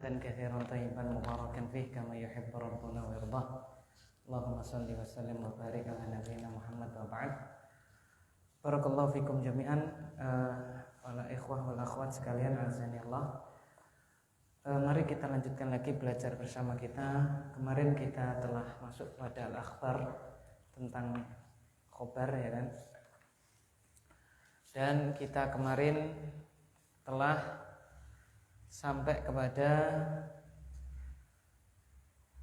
dan katsiran thayyiban mubarakan fih kama yuhibbu rabbuna wa yardah. Allahumma shalli wa sallim wa barik ala nabiyyina Muhammad wa ba'd. Barakallahu fikum jami'an, para ikhwah wal akhwat sekalian, azani Allah. Mari kita lanjutkan lagi belajar bersama kita. Kemarin kita telah masuk pada al-akhbar tentang khobar, ya kan? Dan kita kemarin telah sampai kepada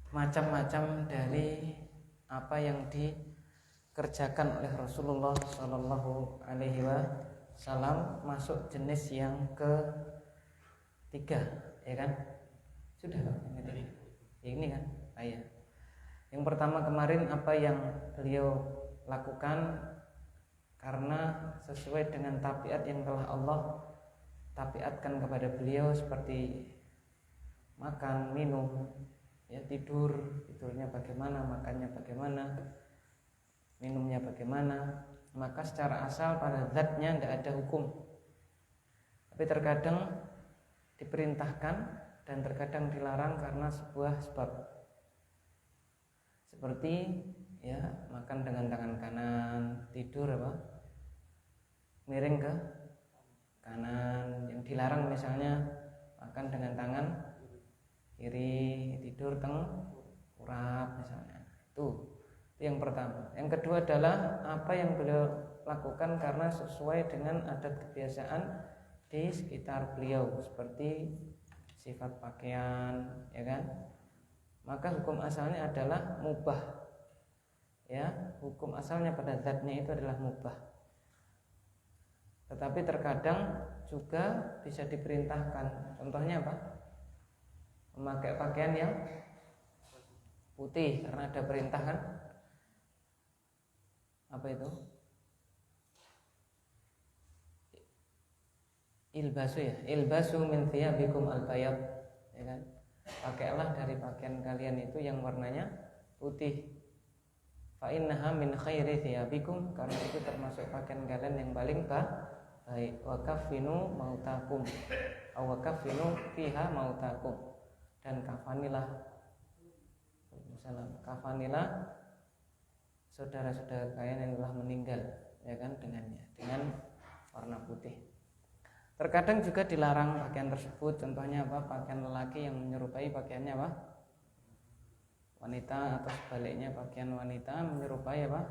macam-macam dari apa yang dikerjakan oleh Rasulullah Shallallahu Alaihi Wasallam, masuk jenis yang ketiga, ya kan? Sudah Pak, ini kan? Ya. Yang pertama kemarin apa yang beliau lakukan karena sesuai dengan tabiat yang telah Allah tabiatkan kepada beliau, seperti makan, minum, ya, tidurnya bagaimana, makannya bagaimana, minumnya bagaimana. Maka secara asal pada zatnya tidak ada hukum, tapi terkadang diperintahkan dan terkadang dilarang karena sebuah sebab. Seperti ya, makan dengan tangan kanan, tidur miring ke kanan. Yang dilarang misalnya makan dengan tangan kiri, tidur tengkurap misalnya. Itu yang pertama. Yang kedua adalah apa yang beliau lakukan karena sesuai dengan adat kebiasaan di sekitar beliau, seperti sifat pakaian, ya kan? Maka hukum asalnya adalah mubah. Ya, hukum asalnya pada zatnya itu adalah mubah. Tetapi terkadang juga bisa diperintahkan. Contohnya apa? Memakai pakaian yang putih karena ada perintah, kan? Apa itu? Ilbasu, ya. Ilbasu min thiyabikum al-bayad, ya kan? Pakailah dari pakaian kalian itu yang warnanya putih. Fa innaha min khairi thiyabikum, karena itu termasuk pakaian kalian yang paling baik. Wa kafinu mautakum, aw wa kafinu fiha mautakum, dan kafanilah saudara-saudara kalian yang telah meninggal, ya kan, dengannya, dengan warna putih. Terkadang juga dilarang pakaian tersebut. Contohnya apa? Pakaian lelaki yang menyerupai pakaiannya apa? Wanita, atau sebaliknya pakaian wanita menyerupai apa?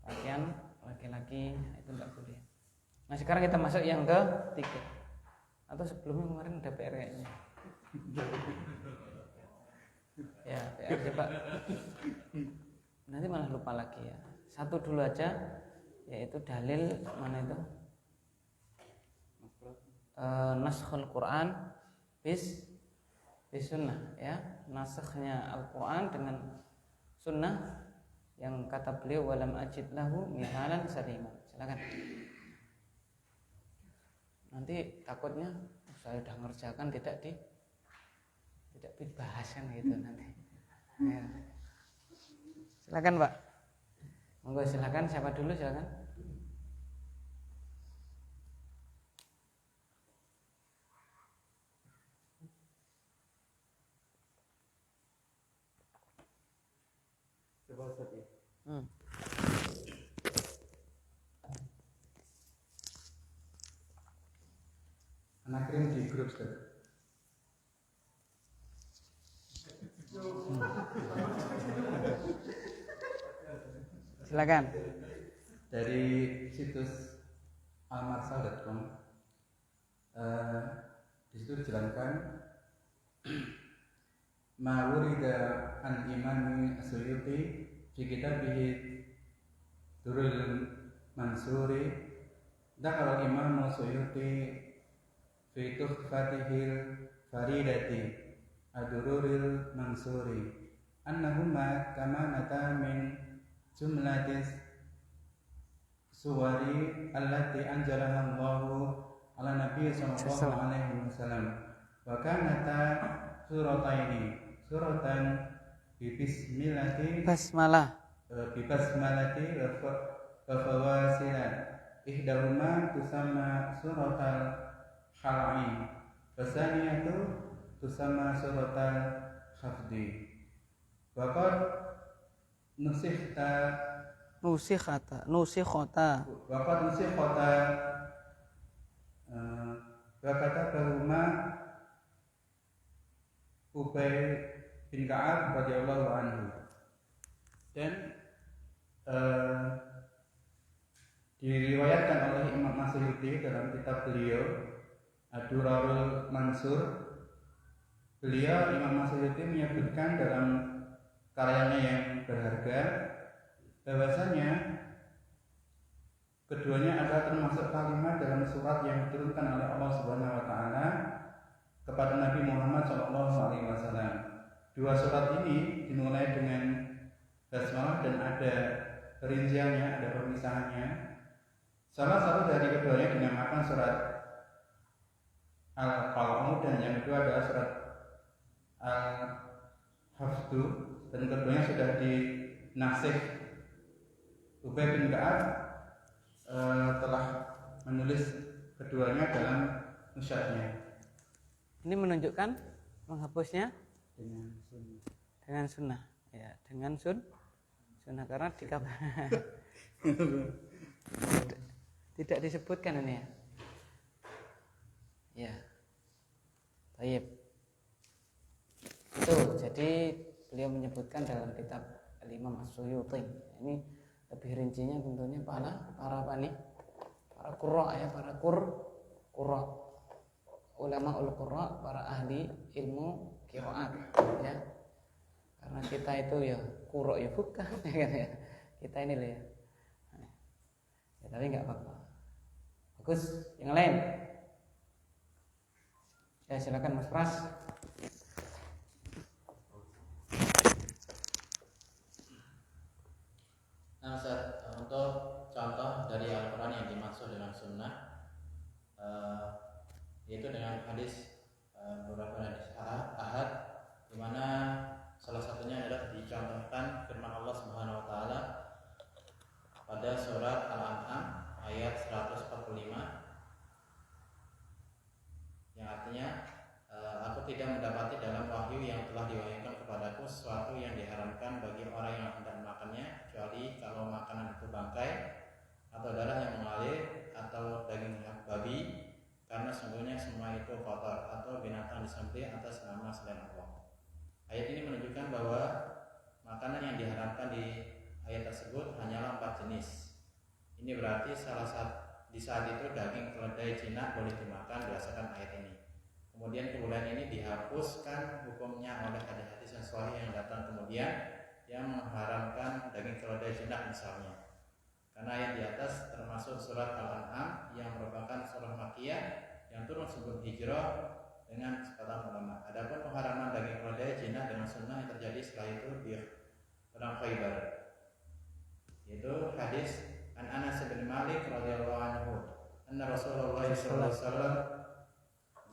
Pakaian laki-laki, itu tidak boleh. Nah, sekarang kita masuk yang ketiga. Atau sebelumnya kemarin ada PR kayaknya. Ya, PR coba. Nanti malah lupa lagi ya. Satu dulu aja, yaitu dalil mana itu? Naskhul Quran bis sunnah, ya. Nasakhnya Al-Quran dengan sunnah, yang kata beliau walam ajid lahu mithalan sariman. Silakan. Nanti takutnya saya sudah ngerjakan tidak dibahas kan gitu nanti. Ya. Silakan Pak. Monggo silakan, siapa dulu silakan. Coba Ustaz ya. Anak kirim di grup Ustaz. Silakan. Dari situs almarsal.com, di situ dijelaskan ma wurida an imami as-Suyuti fi kitabih Durrul Mansuri, dzakara Imam Suyuti fi tuhfatihil faridati ad-Durrul Mansuri annahuma kamanata min jumlatis suwari allati anjalaha Allahu ala Nabi sallallahu alaihi wasallam, wa kanata suratan bi basmalati wa fawasilat, ihdahuma tusamma suratal khal'i, wasaniyatu tusamma suratal khafdi. Waqad nusikhta nusikhota waqad nusikhota wa katabahuma Ubay bin Ka'ab radhiyallahu anhu. Dan diriwayatkan oleh Imam Masyuti dalam kitab beliau Ad-Durarul Mansur. Beliau Imam Masyuti menyebutkan dalam karyanya yang berharga bahwasanya keduanya adalah termasuk kalimat dalam surat yang diturunkan oleh Allah Subhanahu wa taala kepada Nabi Muhammad SAW. Dua surat ini dimulai dengan basmalah dan ada perinciannya, ada pemisahannya. Salah satu dari keduanya dinamakan surat Al-Qalam dan yang kedua adalah surat Al-Hafdu, dan keduanya sudah dinasih. Ubay bin Ka'ab telah menulis keduanya dalam musyafnya. Ini menunjukkan menghapusnya Dengan sunnah. ya, dengan sunnah karena tidak disebutkan ini ya. Ya. Baik. Itu jadi beliau menyebutkan dalam kitab Al-Imam As-Suyuti. Ini lebih rincinya tentunya para qurra ya, para qurra. Ulama ul-qurra, para ahli ilmu qiraat ya. Karena kita itu ya qurra ya bukan ya kan ya. Kita ini loh ya. Ya tapi enggak apa-apa. Bagus, yang lain. Ya silakan Mas Pras. Nah, Ustaz, untuk contoh dari Al-Quran yang dimaksud dengan sunnah, yaitu dengan hadis beberapa hadis ahad, di mana salah satunya adalah dicontohkan firman Allah Subhanahu Wa Taala pada surat Al-An'am ayat 145, yang artinya aku tidak mendapati dalam wahyu yang telah diwahyukan kepadaku sesuatu yang diharamkan bagi orang yang hendak makannya, kecuali kalau makanan itu bangkai atau darah yang mengalir atau daging babi, karena sungguhnya semua itu kotor, atau binatang disembelih atas nama selain Allah. Ayat ini menunjukkan bahwa makanan yang diharamkan di ayat tersebut hanyalah 4 jenis. Ini berarti di saat itu daging keledai jinak boleh dimakan berdasarkan ayat ini. Kemudian kebolehan ini dihapuskan hukumnya oleh hadis-hadis yang sahih yang datang kemudian yang mengharamkan daging keledai jinak misalnya. Karena ayat di atas termasuk surat Al-An'am yang merupakan surah Makkiyah yang turun sebelum hijrah dengan kesepakatan ulama. Adapun pengharaman daging keledai jinak dengan sunnah yang terjadi setelah itu di perang Khaybar, yaitu hadis An Anas bin Malik radhiyallahu anhu, anna Rasulullah sallallahu alaihi wasallam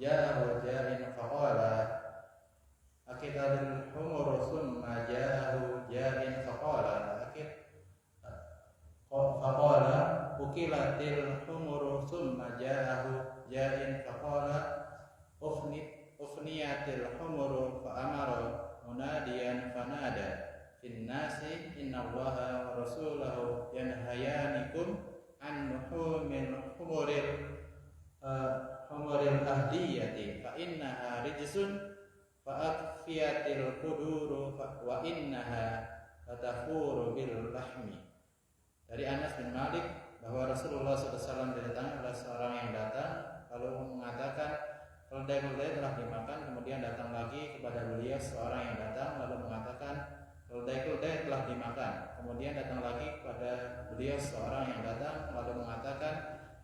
ja'ahu ja'in faqala akidul humur summa ja'ahu ja'in faqala faqala ukilatil humur summa ja'ahu ja'in faqala ufniyatil humur fa amara munadiyan fanada fin nasi innallaha wa rasulahu yanhayanikum an nuhumil humuril ahdiyati fa innaha rijsun fa akfiyatil quduru wa innaha latafuru bil lahmi. Dari Anas bin Malik bahwa Rasulullah SAW didatangi oleh seorang yang datang lalu mengatakan keledai-keledai telah dimakan. Kemudian datang lagi kepada beliau seorang yang datang lalu mengatakan keledai-keledai telah dimakan. Kemudian datang lagi kepada beliau seorang yang datang lalu mengatakan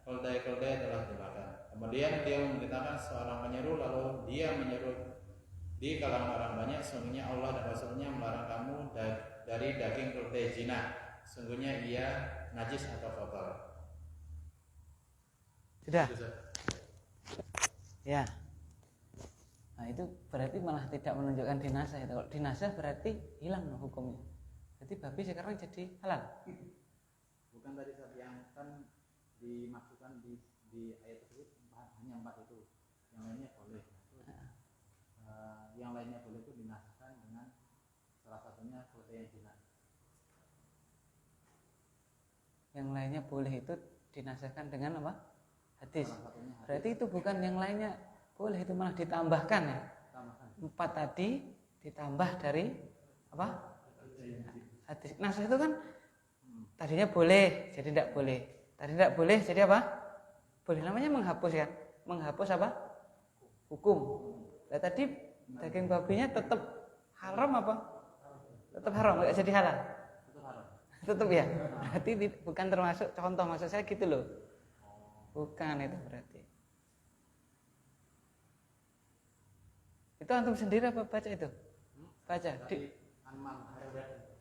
keledai-keledai telah dimakan. Kemudian dia memberitakan seorang penyeru, lalu dia menyeru di kalangan orang banyak, sungguhnya Allah dan Rasulnya melarang kamu dari daging keledai jinak, sungguhnya ia najis atau kotor. Sudah? Ya. Nah itu berarti malah tidak menunjukkan dinasah. Kalau dinasah berarti hilang hukumnya. Jadi babi sekarang jadi halal. Bukan tadi yang kan dimaksudkan di ayat tersebut hanya 4 itu, yang lainnya boleh. lainnya boleh itu dinasahkan dengan salah satunya selesai yang jinak. Yang lainnya boleh itu dinasahkan dengan apa? Hadis. Salah satunya hadis. Berarti itu bukan yang lainnya boleh, itu malah ditambahkan ya. Tambahkan. 4 tadi ditambah dari apa? Hadis. Nasah itu kan tadinya boleh jadi tidak boleh. Tadi tidak boleh jadi apa? Boleh, namanya menghapus kan? Menghapus apa? Hukum. Nah, tadi daging babinya tetap haram apa? Tetap haram, nggak jadi halal. Tetap haram. Tetap ya. Berarti bukan termasuk contoh, maksud saya gitu loh. Bukan itu berarti. Itu antum sendiri apa baca itu? Baca.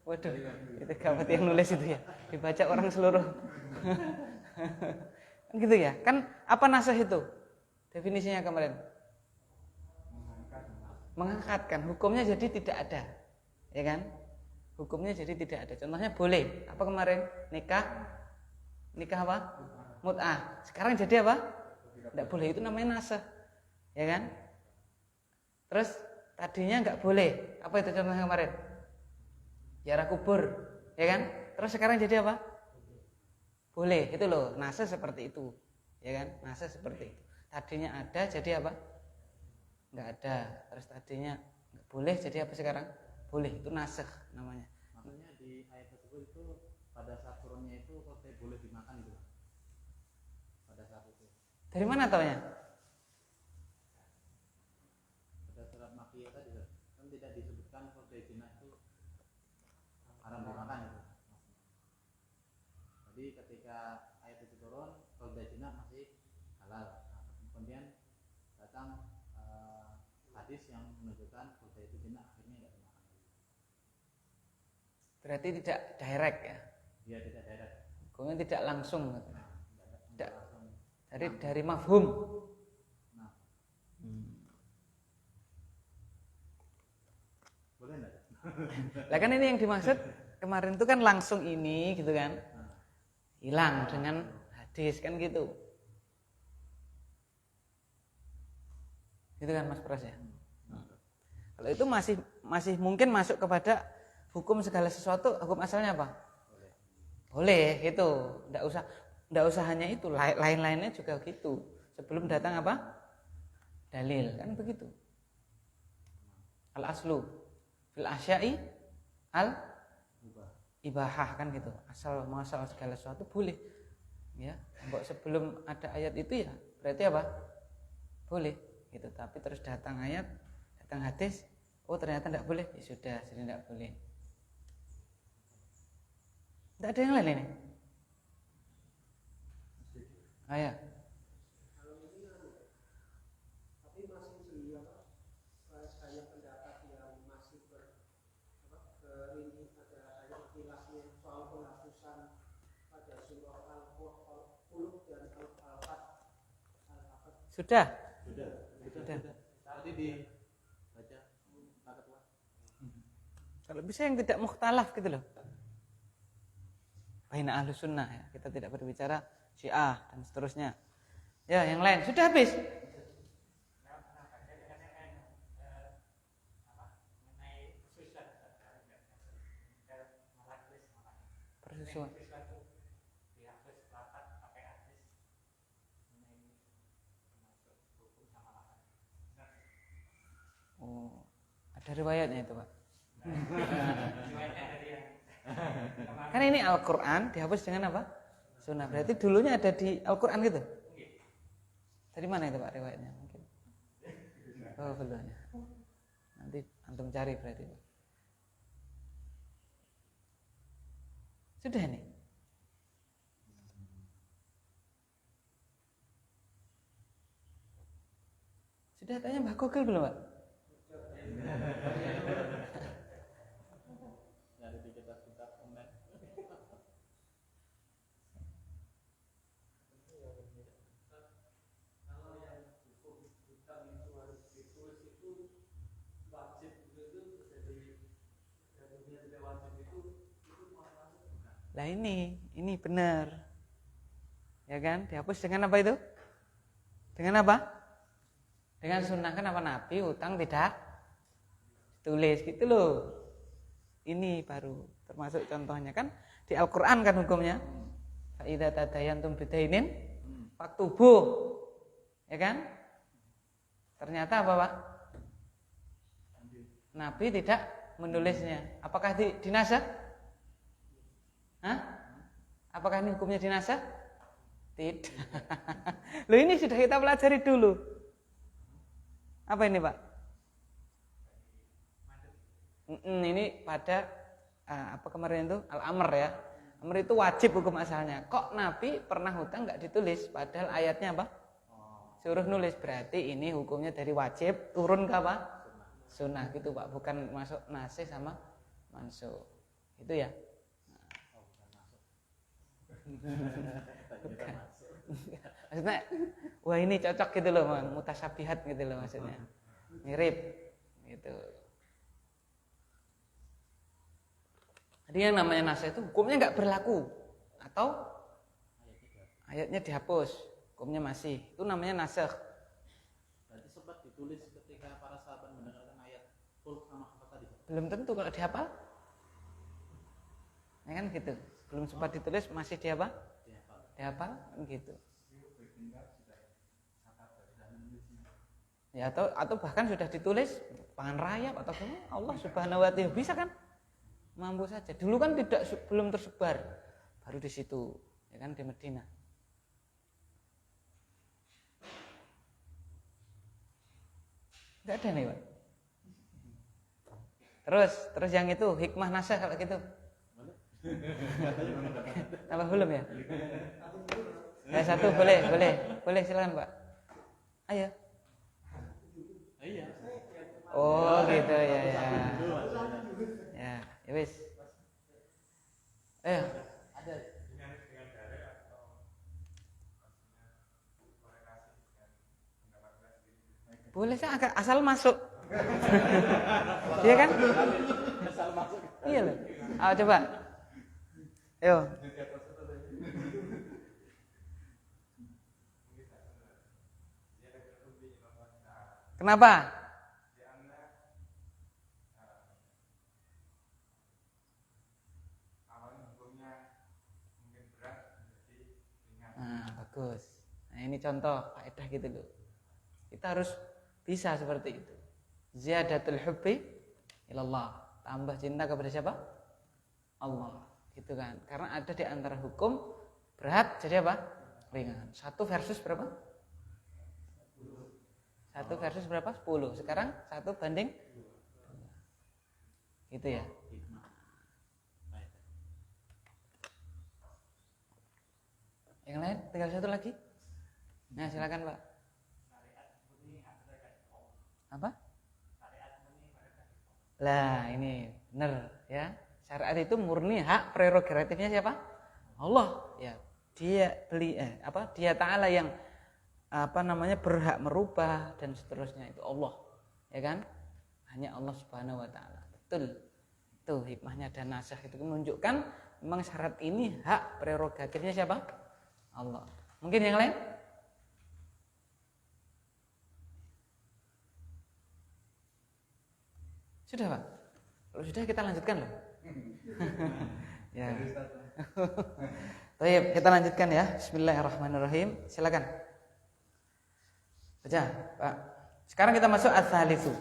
Waduh, itu gawat yang nulis itu ya. Dibaca orang seluruh. Kan gitu ya. Kan apa nasah itu? Definisinya kemarin. Mengangkatkan. Hukumnya jadi tidak ada. Ya kan? Hukumnya jadi tidak ada. Contohnya boleh. Apa kemarin? Nikah. Nikah apa? Mut'ah. Sekarang jadi apa? Tidak boleh. Itu namanya nasah. Ya kan? Terus tadinya nggak boleh. Apa itu contohnya kemarin? Ziarah kubur, ya kan? Terus sekarang jadi apa? Boleh, itu loh. Nasah seperti itu, ya kan? Nasah seperti itu. Tadinya ada, jadi apa? Nggak ada. Terus tadinya nggak boleh, jadi apa sekarang? Boleh, itu nasah namanya. Maksudnya di ayat tersebut itu pada saat turunnya itu roti boleh dimakan itu. Pada saat itu. Dari mana taunya? Pada surat Makkiyah tadi kan tidak disebutkan roti jinak itu haram dimakan itu. Jadi ketika ayat itu turun, roti jinak masih halal. Nah, kemudian datang hadis yang menunjukkan roti itu jinak akhirnya tidak dimakan. Berarti tidak direct ya? Dia tidak direct. Hukumnya tidak langsung. Tidak langsung. Dari mafhum. Nah. Boleh enggak? Lah kan ini yang dimaksud kemarin itu kan langsung ini gitu kan. Hilang dengan hadis kan gitu. Gitu kan Mas Pras ya. Kalau itu masih mungkin masuk kepada hukum segala sesuatu, hukum asalnya apa? Boleh itu. Enggak usah hanya itu, lain-lainnya juga gitu. Sebelum datang apa? Dalil, kan begitu. Al aslu fil asya'i al ibahah kan gitu. Asal muasal segala sesuatu boleh. Ya, sebelum ada ayat itu ya berarti apa? Boleh gitu. Tapi terus datang ayat, datang hadis, oh ternyata tidak boleh. Ya sudah, jadi tidak boleh. Tidak ada yang lain ini. Ayat. Tapi masih sendiri banyak pendapat yang masih ini ada kilasnya soal penghapusan pada surah Al-Qulub dan Al-Fat. Sudah. Tadi dibaca Pak Ketua. Kalau bisa yang tidak mukhtalaf gitu loh. Baina ahlu sunnah ya. Kita tidak berbicara Syiah dan seterusnya. Ya, yang lain sudah habis. Persusuan. Oh, ada riwayatnya itu Pak. Kan ini Al-Quran dihapus dengan apa? Sunnah. Berarti dulunya ada di Al-Quran gitu. Dari mana itu Pak riwayatnya? Mungkin. Oh belum ya. Nanti antum cari berarti. Sudah nih. Sudah tanya Mbak Google belum Pak? Dari di kitab online. Kalau yang hukum hutang itu harus ditulis itu wajib itu dari dunia tidak wajib itu masuk bukan? Lah ini benar. Ya kan? Dihapus dengan apa itu? Dengan apa? Dengan sunnah. Kan apa Nabi utang tidak ditulis gitu loh. Ini baru termasuk contohnya kan di Al-Qur'an kan hukumnya. Fa idza tadayantum bidainin faktubuh. Ya kan? Ternyata apa, Pak? Nabi tidak menulisnya. Apakah dinasakh? Hah? Apakah ini hukumnya dinasakh? Tidak. Loh, ini sudah kita pelajari dulu. Apa ini, Pak? Ini pada apa kemarin itu Al-Amr ya. Amr itu wajib hukum asalnya. Kok Nabi pernah hutang nggak ditulis? Padahal ayatnya apa? Suruh nulis. Berarti ini hukumnya dari wajib turun ke apa? Sunnah gitu, Pak. Bukan masuk nasih sama mansuh. Itu ya. Bukan. Maksudnya, wah ini cocok gitu loh, mutasyabihat gitu loh maksudnya. Mirip gitu. Jadi yang namanya nasakh itu hukumnya nggak berlaku atau ayatnya dihapus, hukumnya masih. Itu namanya nasakh. Berarti sempat ditulis ketika para sahabat mendengarkan ayat fulk sama apa tadi? Belum tentu kalau dihafal. Ya kan gitu. Belum sempat ditulis masih dihafal? Dihafal kan gitu. Ya atau bahkan sudah ditulis pangan rayap atau apa? Allah Subhanahu wa taala bisa kan? Mampu saja. Dulu kan belum tersebar, baru di situ, ya kan di Madinah. Enggak ada nih, Pak. Terus yang itu hikmah nasakh kalau gitu. Apa belum ya? Ya satu boleh silakan, Pak. Ayo. Iya. Oh gitu ya. Ya wis. Ayo. Ada. Boleh sih asal masuk. Iya kan? Asal masuk. Iya loh. Ayo coba. Ayo. Kenapa? Bagus. Nah ini contoh faedah gitu loh. Kita harus bisa seperti itu. Ziyadatul hubbi ilallah. Tambah cinta kepada siapa? Allah. Gitu kan. Karena ada di antara hukum berat jadi apa? Ringan. 1 versus berapa? 1 versus berapa? 10. Sekarang 1 banding 2. Gitu ya. Yang lain tinggal 1 lagi. Nah silakan, Pak. Apa? Lah ini benar ya. Syariat itu murni hak prerogatifnya siapa? Allah ya. Dia Ta'ala yang berhak merubah dan seterusnya itu Allah. Ya kan? Hanya Allah Subhanahu wa taala. Betul. Itu hikmahnya dan nasakh itu menunjukkan memang syarat ini hak prerogatifnya siapa? Allah. Mungkin yang lain? Sudah, Pak? Kalau sudah kita lanjutkan loh. Ya. Baik, kita lanjutkan ya. Bismillahirrahmanirrahim. Silakan. Baca, Pak. Sekarang kita masuk ats-tsalitsu.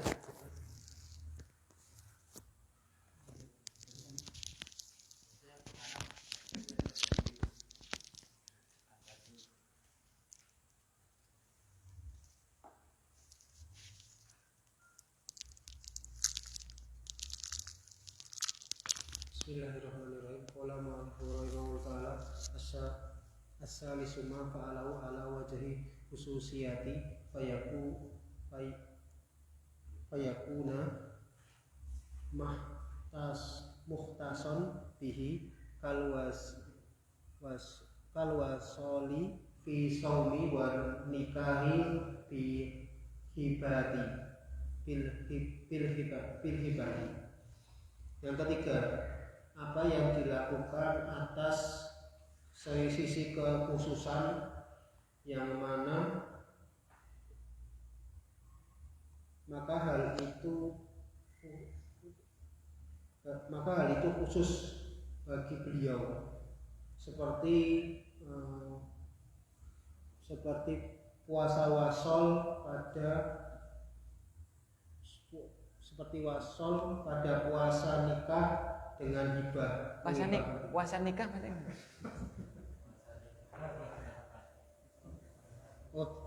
Bismillahirrahmanirrahim. Qala ma'rufurahimahullah ta'ala as-salisu ma fa'alahu ala wajhi khususiyati fayakuna muhtason bihi kalwasoli fi saumi wa nikahi bi hibati bil hibati. Yang ketiga, apa yang dilakukan atas sisi kekhususan yang mana maka hal itu maka hal itu khusus bagi beliau, seperti puasa wasol pada puasa nikah dengan hibah. Puasa nikah maksudnya?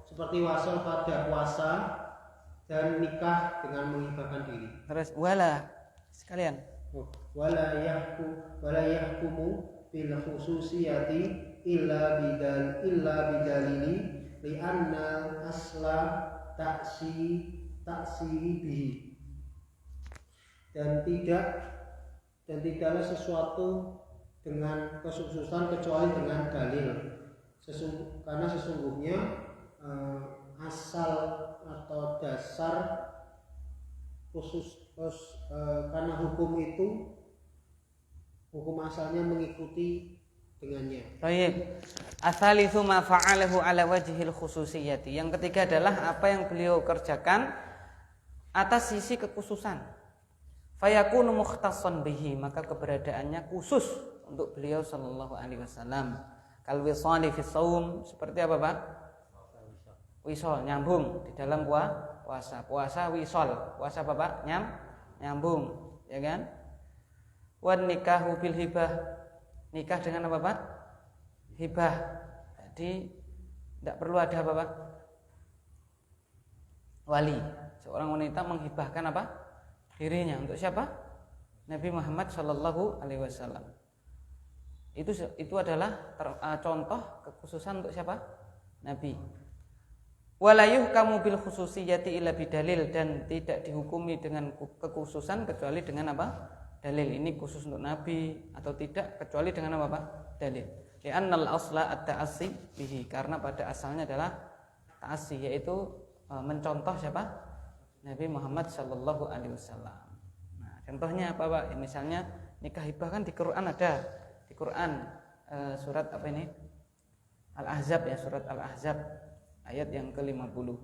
Seperti wasol pada puasa dan nikah dengan menghibahkan diri. Terus wala sekalian. Wala yahkumu bil khususiyati illa bidalili li'anna asla taksiri bihi. Dan tidaklah sesuatu dengan kekhususan kecuali dengan dalil. Karena sesungguhnya asal atau dasar khusus karena hukum asalnya mengikuti dengannya. Baik. Asalitsu ma fa'alahu ala wajhil khususiyati. Yang ketiga adalah apa yang beliau kerjakan atas sisi kekhususan. Fayakunu mukhtassan bihi, maka keberadaannya khusus untuk beliau sallallahu alaihi wasallam. Kal wisali fi shaum, seperti apa, Pak? Wisol, nyambung di dalam puasa. Puasa wisol. Puasa apa, Pak? Nyambung, ya kan? Wan nikahu bil hibah. Nikah dengan apa, Pak? Hibah. Jadi tidak perlu ada apa, Pak? Wali. Seorang wanita menghibahkan apa? Dirinya untuk siapa? Nabi Muhammad sallallahu alaihi wasallam. Itu adalah contoh kekhususan untuk siapa? Nabi. Walayuh kamu bil khususiyati illa bidalil, dan tidak dihukumi dengan kekhususan kecuali dengan apa? Dalil. Ini khusus untuk Nabi atau tidak kecuali dengan apa, Pak? Dalil. Li'annal asla at-ta'assi bihi, karena pada asalnya adalah ta'assi, yaitu mencontoh siapa? Nabi Muhammad sallallahu alaihi wasallam. Nah, contohnya apa, Pak? Misalnya nikah hibah kan di Quran ada. Di Quran surat apa ini? Al-Ahzab, ya, surat Al-Ahzab ayat yang ke-50.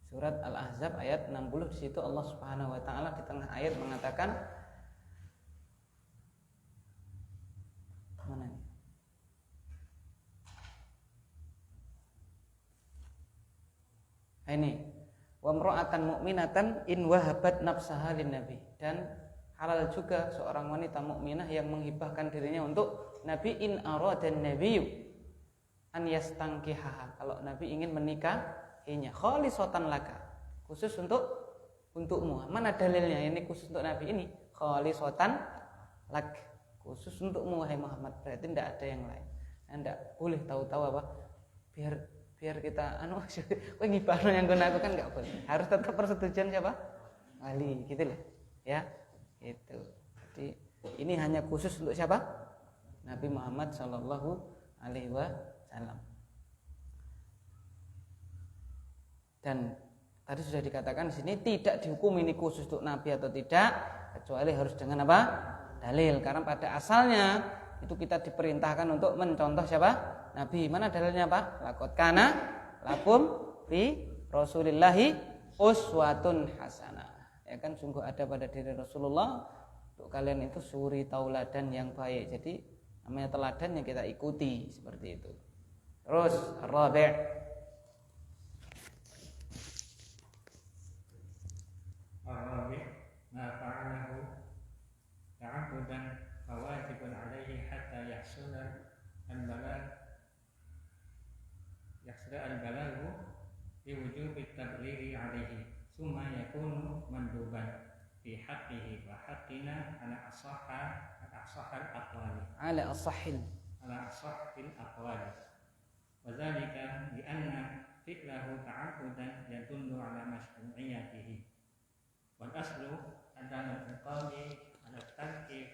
Surat Al-Ahzab ayat 60, di situ Allah Subhanahu wa taala di tengah ayat mengatakan, mana ini? Ini wa imra'atan mu'minatan in wahabat nafsaha lin nabi, dan halal juga seorang wanita mukminah yang menghibahkan dirinya untuk Nabi, in aradan nabiyyu an yastankihaha, kalau Nabi ingin menikahinya, khalisatan laka, khusus untukmu. Mana dalilnya ini khusus untuk Nabi ini? Khalisatan lak, khusus untukmu wahai Muhammad, berarti tidak ada yang lain. Tidak boleh tahu-tahu apa biar kita kowe ngibahno yang aku kan enggak boleh. Harus tetap persetujuan siapa? Wali, gitu loh. Ya. Itu. Jadi ini hanya khusus untuk siapa? Nabi Muhammad sallallahu alaihi wasallam. Dan tadi sudah dikatakan di sini tidak dihukum ini khusus untuk Nabi atau tidak, kecuali harus dengan apa? Dalil. Karena pada asalnya itu kita diperintahkan untuk mencontoh siapa? Nabi. Mana dalilnya, Pak? Laqad kana lakum fi Rasulillahi uswatun hasanah. Ya kan, sungguh ada pada diri Rasulullah untuk kalian itu suri tauladan yang baik. Jadi namanya teladan yang kita ikuti, seperti itu. Terus Rabi', ma fa'alahu ta'abbudan fawajibun alaihi hatta yahsula al-balaghu bi wujubi tablighi alaihi, summa yakunu manduban fi haqqihi wa haqqina ala asahhil aqwali wa dzalika bi anna fi'lahu ta'abbudan yadullu ala mashru'iyyatihi wal aslu adalah iqami ala tarkib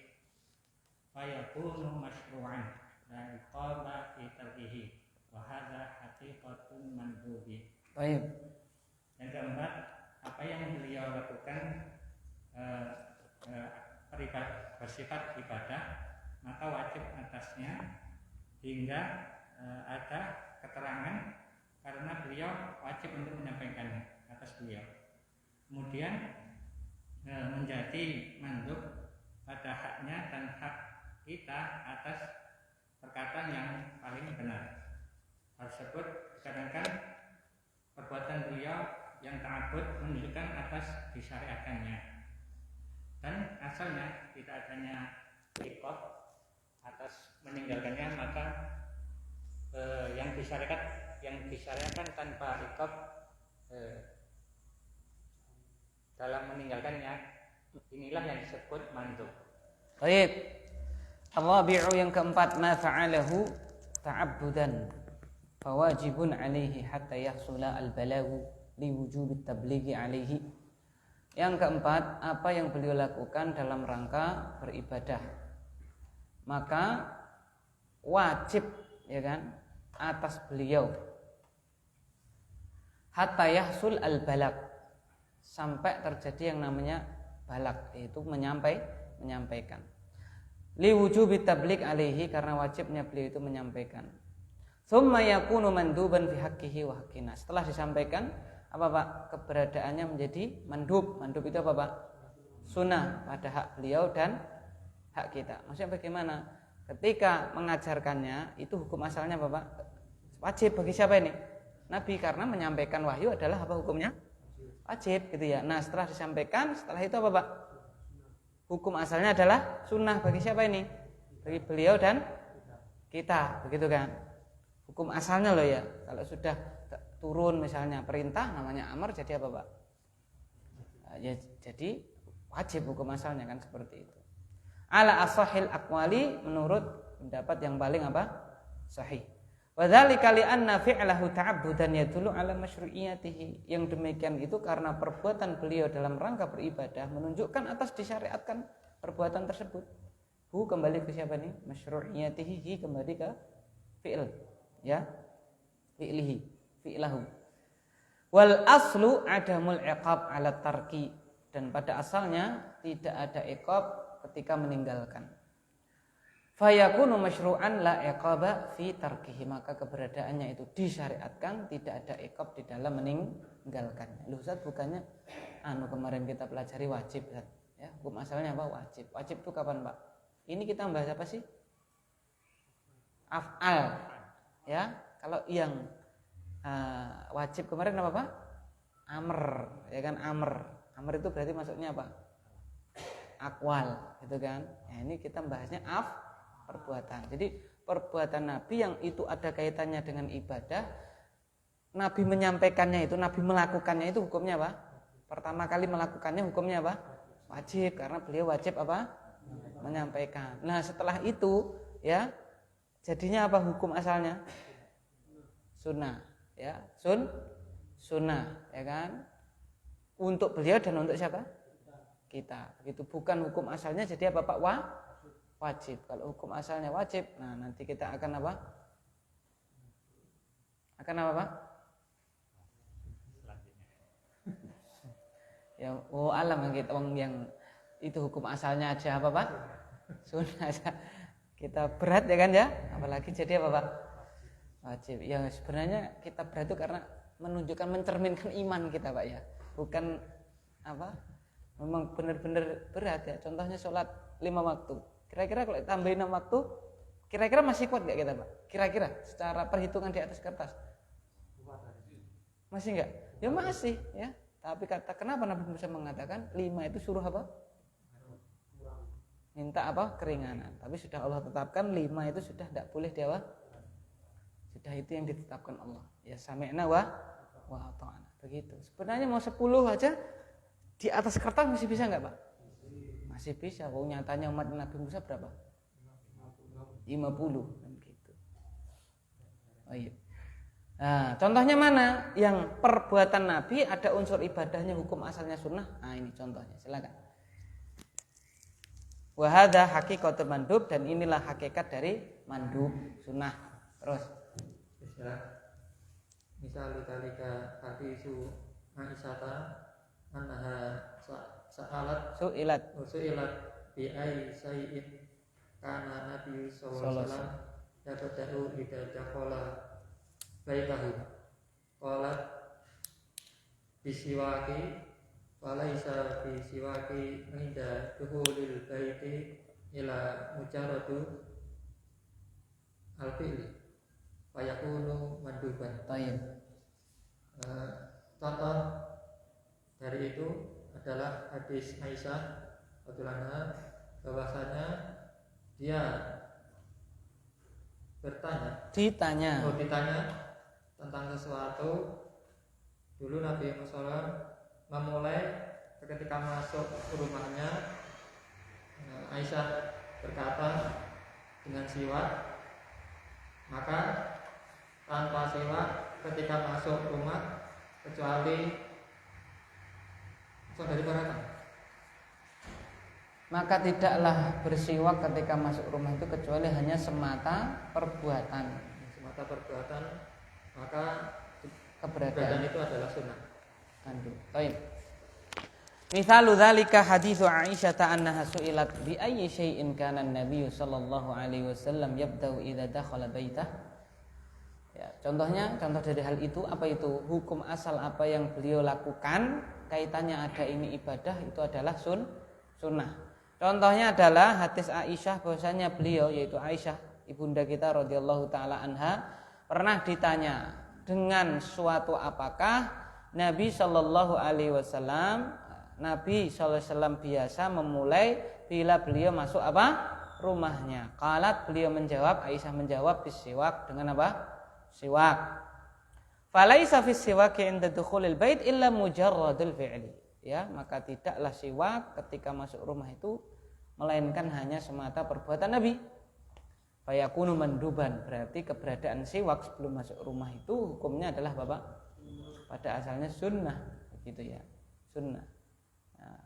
fayakunu mashru'an la iqama fi tarkihi wa hadza haqiqatun mandubi. Baik. Yang keempat, apa yang beliau lakukan bersifat ibadah, maka wajib atasnya hingga ada keterangan karena beliau wajib untuk menyampaikannya atas beliau. kemudian menjadi mandub pada haknya dan hak kita atas perkataan yang paling benar. Hal tersebut dikarenakan perbuatan beliau yang ta'abbud menunjukkan atas disyariatkannya, dan asalnya tidak adanya iqab atas meninggalkannya, maka yang disyariatkan tanpa iqab dalam meninggalkannya, inilah yang disebut mandub. Baik. Ar-rabi'u yang keempat, ma fa'alahu ta'abbudan fawajibun 'alaihi hatta yahsula al-balaghu li wujubi at-tablighi 'alaihi. Yang keempat, apa yang beliau lakukan dalam rangka beribadah, maka wajib, ya kan, atas beliau hatta yahsul al-balag, sampai terjadi yang namanya balag, yaitu menyampaikan. Li wujubi tabligh alaihi, karena wajibnya beliau itu menyampaikan. Tsumma yakunu manduban fi haqqihi wa haqqina. Setelah disampaikan, apa Pak? Keberadaannya menjadi mandub. Mandub itu apa Pak? Sunnah pada hak beliau dan hak kita. Maksudnya bagaimana? Ketika mengajarkannya, itu hukum asalnya apa Pak? Wajib bagi siapa ini? Nabi, karena menyampaikan wahyu adalah apa hukumnya? Wajib, gitu ya. Nah, setelah disampaikan, setelah itu apa Pak? Hukum asalnya adalah sunnah bagi siapa ini? Bagi beliau dan kita, begitu kan? Hukum asalnya loh ya. Kalau sudah turun misalnya perintah, namanya amar, jadi apa Pak? Ya, jadi wajib hukum asalnya kan, seperti itu. Ala ashahil aqwali, menurut pendapat yang paling apa? Sahih. Wa dzalika li anna fi'lahu ta'abbudan yadullu ala masyru'iyatihi. Yang demikian itu karena perbuatan beliau dalam rangka beribadah menunjukkan atas disyariatkan perbuatan tersebut. Hu kembali ke siapa nih? Masyru'iyatihi, hi kembali ke fi'il, ya. Fi'lahu. Wal aslu adamul iqab ala tarki, dan pada asalnya tidak ada iqab ketika meninggalkan. Fayakunu masyru'an la iqaba fi tarkihi, maka keberadaannya itu disyariatkan, tidak ada iqab di dalam meninggalkannya. Loh Ustaz, bukannya kemarin kita pelajari wajib, Ustaz. Ya, hukum asalnya apa? Wajib. Wajib itu kapan, Pak? Ini kita membahas apa sih? Af'al. Ya, kalau yang wajib kemarin apa Pak? Amr, ya kan, amr. Amr itu berarti maksudnya apa? Akwal, gitu kan. Nah, ini kita bahasnya perbuatan. Jadi perbuatan Nabi yang itu ada kaitannya dengan ibadah, Nabi menyampaikannya itu, Nabi melakukannya itu hukumnya apa? Pertama kali melakukannya hukumnya apa? Wajib, karena beliau wajib apa? Menyampaikan. Nah, setelah itu ya jadinya apa hukum asalnya? Sunnah, ya. Sunnah, ya kan? Untuk beliau dan untuk siapa? Kita. Begitu, bukan hukum asalnya jadi apa Pak? Wajib. Kalau hukum asalnya wajib, nah nanti kita akan apa? Akan apa Pak? Ya, alam kita yang itu hukum asalnya aja apa Pak? Sunnah aja. Kita berat ya kan ya? Apalagi jadi apa Pak? Wajib. Ya sebenarnya kita berat itu karena menunjukkan, mencerminkan iman kita Pak ya. Bukan apa? Memang benar-benar berat ya. Contohnya sholat 5 waktu. Kira-kira kalau tambahin 6 waktu, kira-kira masih kuat nggak kita Pak? Kira-kira secara perhitungan di atas kertas masih nggak? Ya masih ya. Tapi kenapa Nabi Musa mengatakan 5 itu suruh apa? Minta apa? Keringanan. Tapi sudah Allah tetapkan 5 itu sudah tidak boleh dia apa? Sudah itu yang ditetapkan Allah. Ya sami'na wa ata'na. Begitu. Sebenarnya mau 10 aja di atas kertas masih bisa nggak Pak? Masih bisa. Nyatanya umat Nabi Musa berapa? 50 kan gitu. Oh iya. Nah, contohnya mana? Yang perbuatan Nabi ada unsur ibadahnya, hukum asalnya sunnah. Nah, ini contohnya. Silakan. Wa hadza haqiqatul mandub, dan inilah hakikat dari mandub sunnah. Terus. Misal dalika hadisu Aisyata annaha su'ilat bi ai sayyid kana Nabi sallallahu alaihi wasallam yabta'u idza dakhala baitahu qalat bisiwaki walaisa fi siwaki inda duhulil baiti ila mujarradu al-fi'li wa yakunu manduban. Contoh dari itu adalah hadis Aisyah radhiyallahu anha bahwasanya dia ditanya tentang sesuatu. Dulu Nabi Muhammad memulai ketika masuk ke rumahnya, Aisyah berkata dengan siwak, maka tanpa siwak ketika masuk rumah kecuali saudari baratan. Maka tidaklah bersiwak ketika masuk rumah itu kecuali hanya semata perbuatan. Maka keberadaan itu adalah sunnah. Baik. Misalu dzalika haditsu Aisyah annaha su'ilat bi ayyi syai'in kana an-nabiy sallallahu alaihi wasallam yabda'u idza dakhala baitah. Ya, contoh dari hal itu apa itu? Hukum asal apa yang beliau lakukan kaitannya ada ini ibadah itu adalah sunnah. Contohnya adalah hadis Aisyah bahwasanya beliau yaitu Aisyah ibunda kita radhiyallahu taala anha pernah ditanya dengan suatu apakah Nabi sallallahu alaihi wasallam biasa memulai bila beliau masuk rumahnya. Qalat beliau menjawab, Aisyah menjawab bisiwak dengan siwak. Falaisa fis siwaki inda dukhulil bait illa mujarradul fi'li. Ya, maka tidaklah siwak ketika masuk rumah itu melainkan hanya semata perbuatan Nabi. Fayakunu manduban, berarti keberadaan siwak sebelum masuk rumah itu hukumnya adalah pada asalnya sunnah, begitu ya, sunnah. Nah.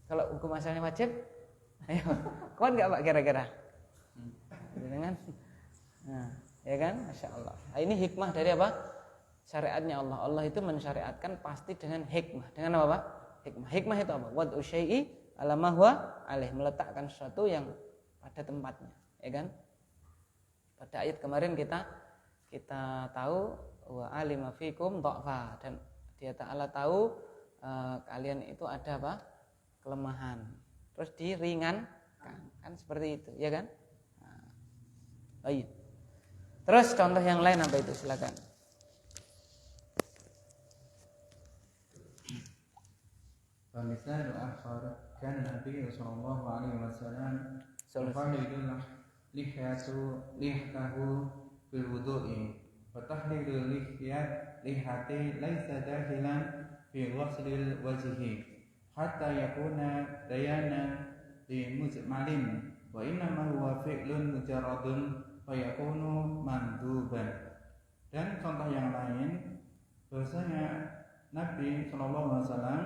Kalau hukum asalnya wajib, ayo, kuat nggak Pak kira-kira? Dengan, nah, ya kan, Masya Allah. Nah, ini hikmah dari apa? Syariatnya Allah. Allah itu mensyariatkan pasti dengan hikmah. Dengan apa Pak? Hikmah itu apa? Wad'u syai'i ala ma huwa alaih, meletakkan sesuatu yang pada tempatnya, ya kan? Pada ayat kemarin kita tahu wa alima fikum dha'fa, dan Dia Ta'ala tahu kalian itu ada apa? Kelemahan. Terus diringankan, kan seperti itu, ya kan? Nah, baik. Terus contoh yang lain apa itu? Silakan. Misal akhar kan Nabi sallallahu alaihi wasallam yuqallidu lihatahu bil wudu'i wa tahlilu lihati laysa dahilan fi ghuslil wajhi hatta yakuna dayana li mujmalin wa innama huwa fi'lun mujarradun fa yakunu manduban. Dan contoh yang lain bahwasanya Nabi sallallahu alaihi wasallam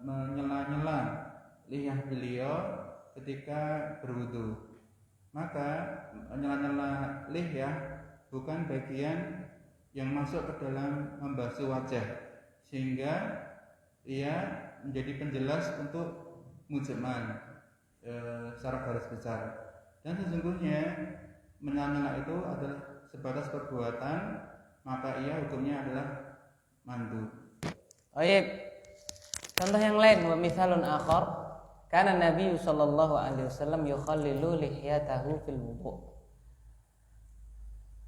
menyela-nyela lihah beliau ketika berwudu. Maka menyela-nyela lihah bukan bagian yang masuk ke dalam membasuh wajah, sehingga ia menjadi penjelas untuk mujmal secara garis besar. Dan sesungguhnya menyela-nyela itu adalah sebatas perbuatan, maka ia hukumnya adalah mandub. Baik. Contoh yang lain, wa mithalun akhar, kana Nabi sallallahu alaihi wasallam yukhallilu lihyatahu fil wudu.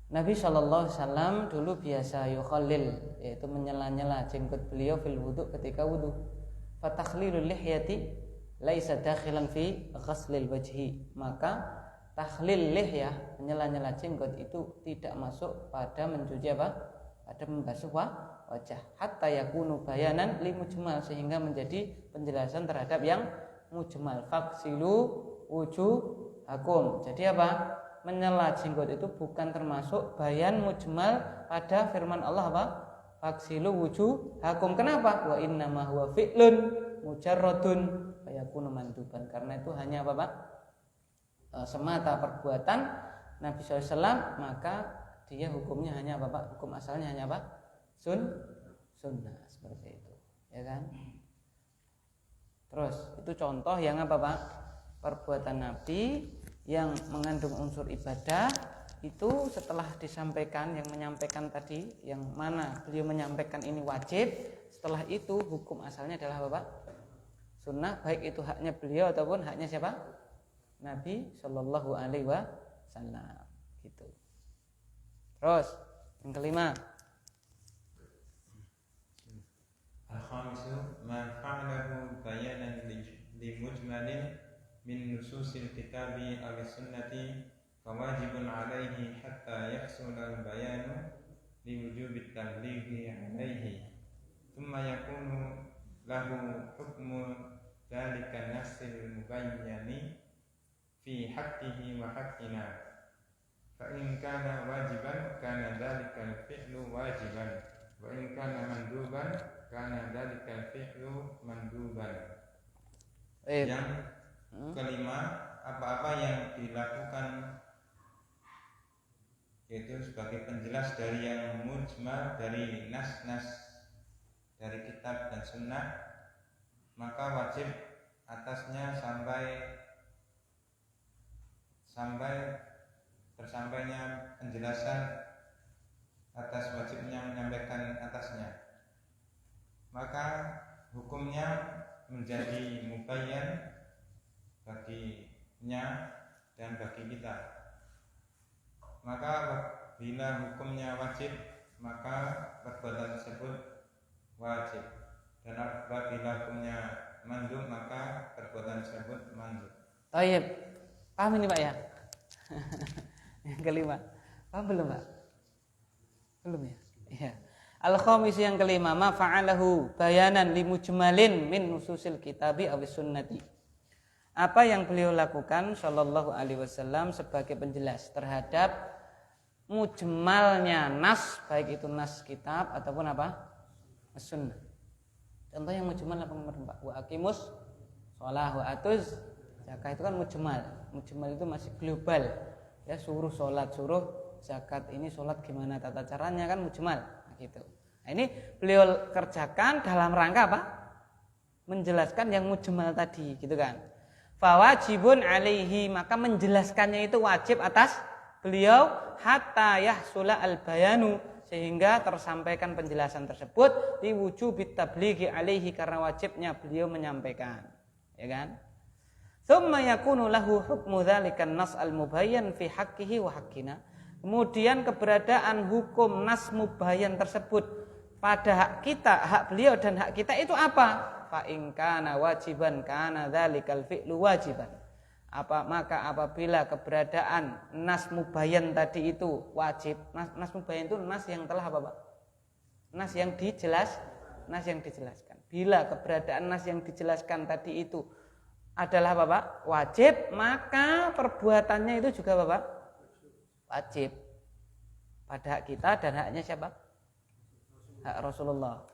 Nabi sallallahu alaihi wasallam dulu biasa yukhallil, yaitu menyela-nyela jenggot beliau fil wudu ketika wudu. Fa takhlilul lihyati laisa dakhilan fi ghaslil wajhi. Maka takhlil lihyah, menyela-nyela jenggot itu tidak masuk pada mencuci apa? Pada membasuh wajah, hatta yakunu bayanan li mujmal, sehingga menjadi penjelasan terhadap yang mujmal. Faksilu wujuhakum. Jadi apa? Menyela jenggot itu bukan termasuk bayan mujmal pada firman Allah apa? Faksilu wujuhakum. Kenapa? Wa innama huwa fi'lun mujarradun fayakunu manduban. Karena itu hanya apa Pak? Semata perbuatan Nabi SAW, maka dia hukumnya hanya apa Pak? Hukum asalnya hanya apa? Sunnah, seperti itu, ya kan? Terus itu contoh yang apa Pak? Perbuatan Nabi yang mengandung unsur ibadah itu setelah disampaikan, yang menyampaikan tadi, yang mana beliau menyampaikan ini wajib, setelah itu hukum asalnya adalah apa Pak? Sunnah, baik itu haknya beliau ataupun haknya siapa? Nabi Shallallahu Alaihi Wasallam. Gitu. Terus yang kelima, al-khamisu ma fa'alahu bayanan li mujmalin min nususil kitabi aw sunnati fawajibun alaihi hatta yahsula al-bayanu li wujubi tablighi alaihi thumma yakunu lahu hukmu dhalika nasil mubayyani fi haqqihi wa haqqina fa in kana wajiban kana dhalika al-fi'lu wajiban wa in kana manduban kana dhalika al-fi'lu manduban. Yang kelima, apa-apa yang dilakukan yaitu sebagai penjelas dari yang mujmal, dari nas-nas dari kitab dan sunnah, maka wajib atasnya sampai tersampainya penjelasan atas wajibnya menyampaikan atasnya, maka hukumnya menjadi mubayyan baginya dan bagi kita. Maka bila hukumnya wajib, maka perbuatan tersebut wajib, dan apabila hukumnya mandub, maka perbuatan tersebut mandub. Taib, paham ini Pak ya? Yang kelima, paham belum Pak? Belum ya? Iya. Al-khamis yang kelima, ma fa'alahu bayanan li mujmalin min nususil kitabi aw sunnati. Apa yang beliau lakukan sallallahu alaihi wasallam sebagai penjelas terhadap mujmalnya nas, baik itu nas kitab ataupun apa? Sunnah. Contoh yang mujmal apa kemarin Pak? Wa aqimus shalah wa atuz zakat, itu kan mujmal. Mujmal itu masih global. Ya, suruh sholat, suruh zakat, ini sholat gimana tata caranya, kan mujmal. Nah, gitu. Nah, ini beliau kerjakan dalam rangka apa? Menjelaskan yang mujmal tadi, gitu kan. Fawajibun alaihi, maka menjelaskannya itu wajib atas beliau hatta yahsula al-bayanu, sehingga tersampaikan penjelasan tersebut diwujubit tablighi alaihi, karena wajibnya beliau menyampaikan, ya kan? Tsumma yakunu lahu hukmu dzalikan nas al-mubayyan fi haqqihi wa haqqina. Kemudian keberadaan hukum nas mubayyan tersebut pada hak kita, hak beliau dan hak kita itu apa? Fa in kana wajiban kana dzalikal fi'lu wajiban. Maka apabila keberadaan nas mubayyan tadi itu wajib, nas mubayyan itu nas yang telah apa Pak? Nas yang dijelaskan. Bila keberadaan nas yang dijelaskan tadi itu adalah apa Pak? Wajib, maka perbuatannya itu juga apa Pak? Wajib pada hak kita dan haknya siapa? Hak Rasulullah,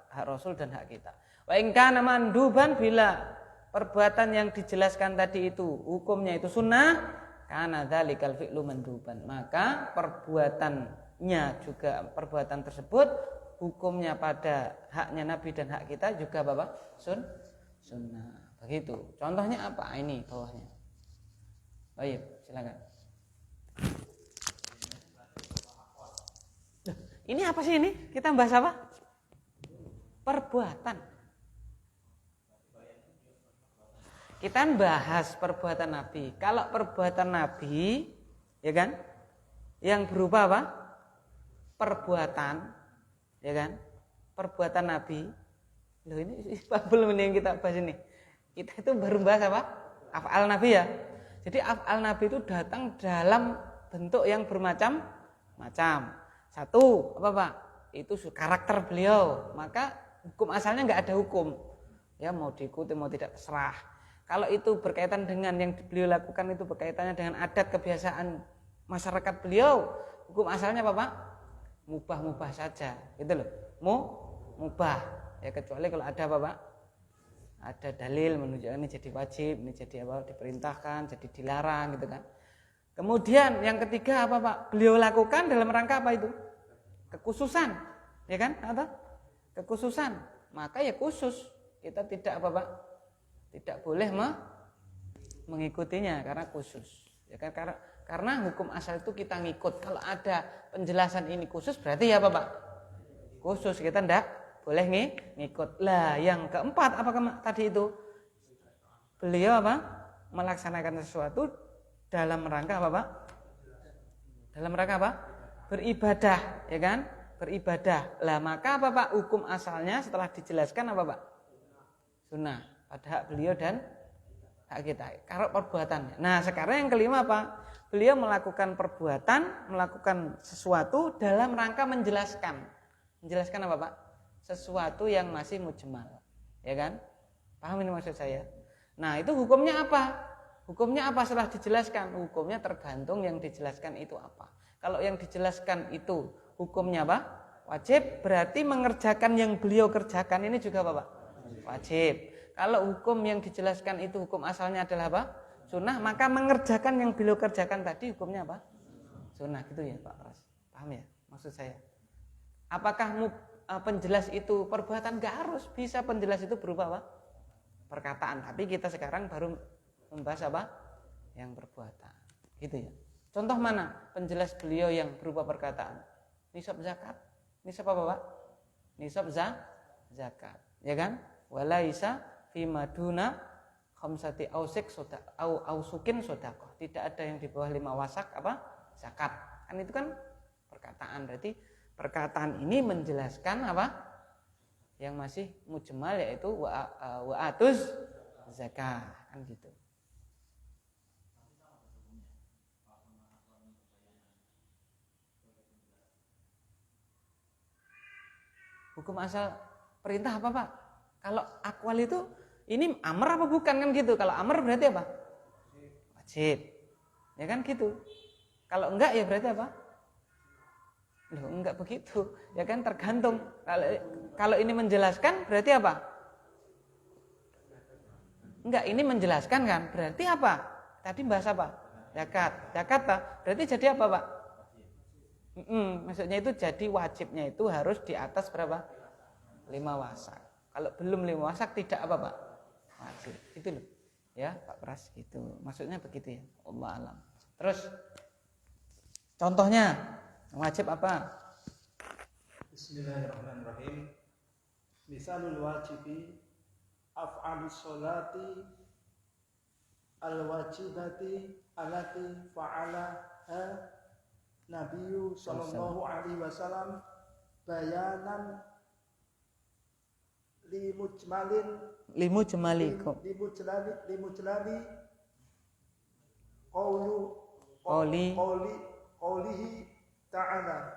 hak Rasul dan hak kita. Wa in kana manduban, bila perbuatan yang dijelaskan tadi itu hukumnya itu sunnah, kana dzalikal fi'lu manduban, maka perbuatannya juga, perbuatan tersebut hukumnya pada haknya Nabi dan hak kita juga Bapak sunnah. Begitu. Contohnya apa? Ini bawahnya. Baik, silakan. Ini apa sih ini? Kita bahas apa? Perbuatan. Kita bahas perbuatan Nabi. Kalau perbuatan Nabi, ya kan? Yang berupa apa? Perbuatan, ya kan? Perbuatan Nabi. Loh, ini belum ini yang kita bahas ini. Kita itu baru bahas apa? Af'al Nabi ya. Jadi af'al Nabi itu datang dalam bentuk yang bermacam-macam. Satu, apa Pak? Itu karakter beliau. Maka hukum asalnya nggak ada hukum. Ya, mau diikuti mau tidak terserah. Kalau itu berkaitan dengan yang beliau lakukan, itu berkaitannya dengan adat kebiasaan masyarakat beliau, hukum asalnya apa Pak? Mubah-mubah saja, gitu loh. Mubah. Ya, kecuali kalau ada apa Pak? Ada dalil menunjukkan ini jadi wajib, ini jadi apa? Diperintahkan, jadi dilarang, gitu kan. Kemudian yang ketiga apa Pak? Beliau lakukan dalam rangka apa itu? Kekhususan, ya kan? Atau kekhususan. Maka ya khusus. Kita tidak apa Pak? Tidak boleh mengikutinya karena khusus. Ya kan? Karena hukum asal itu kita ngikut. Kalau ada penjelasan ini khusus berarti ya apa Pak? Khusus, kita ndak boleh ngikut. Lah yang keempat apa tadi itu? Beliau apa? Melaksanakan sesuatu dalam rangka apa Pak? Dalam rangka apa? Beribadah, ya kan? Beribadah. Lah maka apa Pak? Hukum asalnya setelah dijelaskan apa Pak? Sunnah. Pada hak beliau dan hak kita. Kalau perbuatannya. Nah sekarang yang kelima apa? Beliau melakukan perbuatan, melakukan sesuatu dalam rangka menjelaskan. Menjelaskan apa Pak? Sesuatu yang masih mujmal. Ya kan? Paham ini maksud saya? Nah itu hukumnya apa? Hukumnya apa setelah dijelaskan? Hukumnya tergantung yang dijelaskan itu apa. Kalau yang dijelaskan itu hukumnya apa? Wajib, berarti mengerjakan yang beliau kerjakan ini juga apa Pak? Wajib. Kalau hukum yang dijelaskan itu hukum asalnya adalah apa? Sunnah, maka mengerjakan yang beliau kerjakan tadi hukumnya apa? Sunnah, gitu ya Pak Pras. Paham ya maksud saya? Apakah penjelas itu perbuatan? Gak harus, bisa penjelas itu berupa apa? Perkataan. Tapi kita sekarang baru membahas apa? Yang perbuatan. Gitu ya. Contoh mana penjelas beliau yang berupa perkataan? Nisab zakat. Nisab apa Pak? Nisab zakat. Ya kan? Walaisa fi maduna khamsati ausik ausukin sodaqah. Tidak ada yang di bawah 5 wasak apa? Zakat. Kan itu kan perkataan. Berarti perkataan ini menjelaskan apa? Yang masih mujmal yaitu wa atuz zakat. Kan gitu. Hukum asal perintah apa Pak? Kalau akwal itu ini amr apa bukan kan gitu. Kalau amr berarti apa? Wajib. Ya kan gitu. Kalau enggak ya berarti apa? Loh enggak begitu. Ya kan tergantung. Kalau ini menjelaskan berarti apa? Enggak, ini menjelaskan kan. Berarti apa? Tadi bahas apa? Zakat. Zakat berarti jadi apa Pak? Maksudnya itu jadi wajibnya itu harus di atas berapa? 5 wasak. Kalau belum 5 wasak tidak apa Pak? Wajib. Itu loh. Ya Pak Pras gitu. Maksudnya begitu ya. Allah alam. Terus contohnya wajib apa? Bismillahirrahmanirrahim. Misalul wajibi af'alus sholati al-wajibati allati fa'alaha Nabiyyu sallallahu alaihi wasallam bayanan limujmali qawlihi ta'ala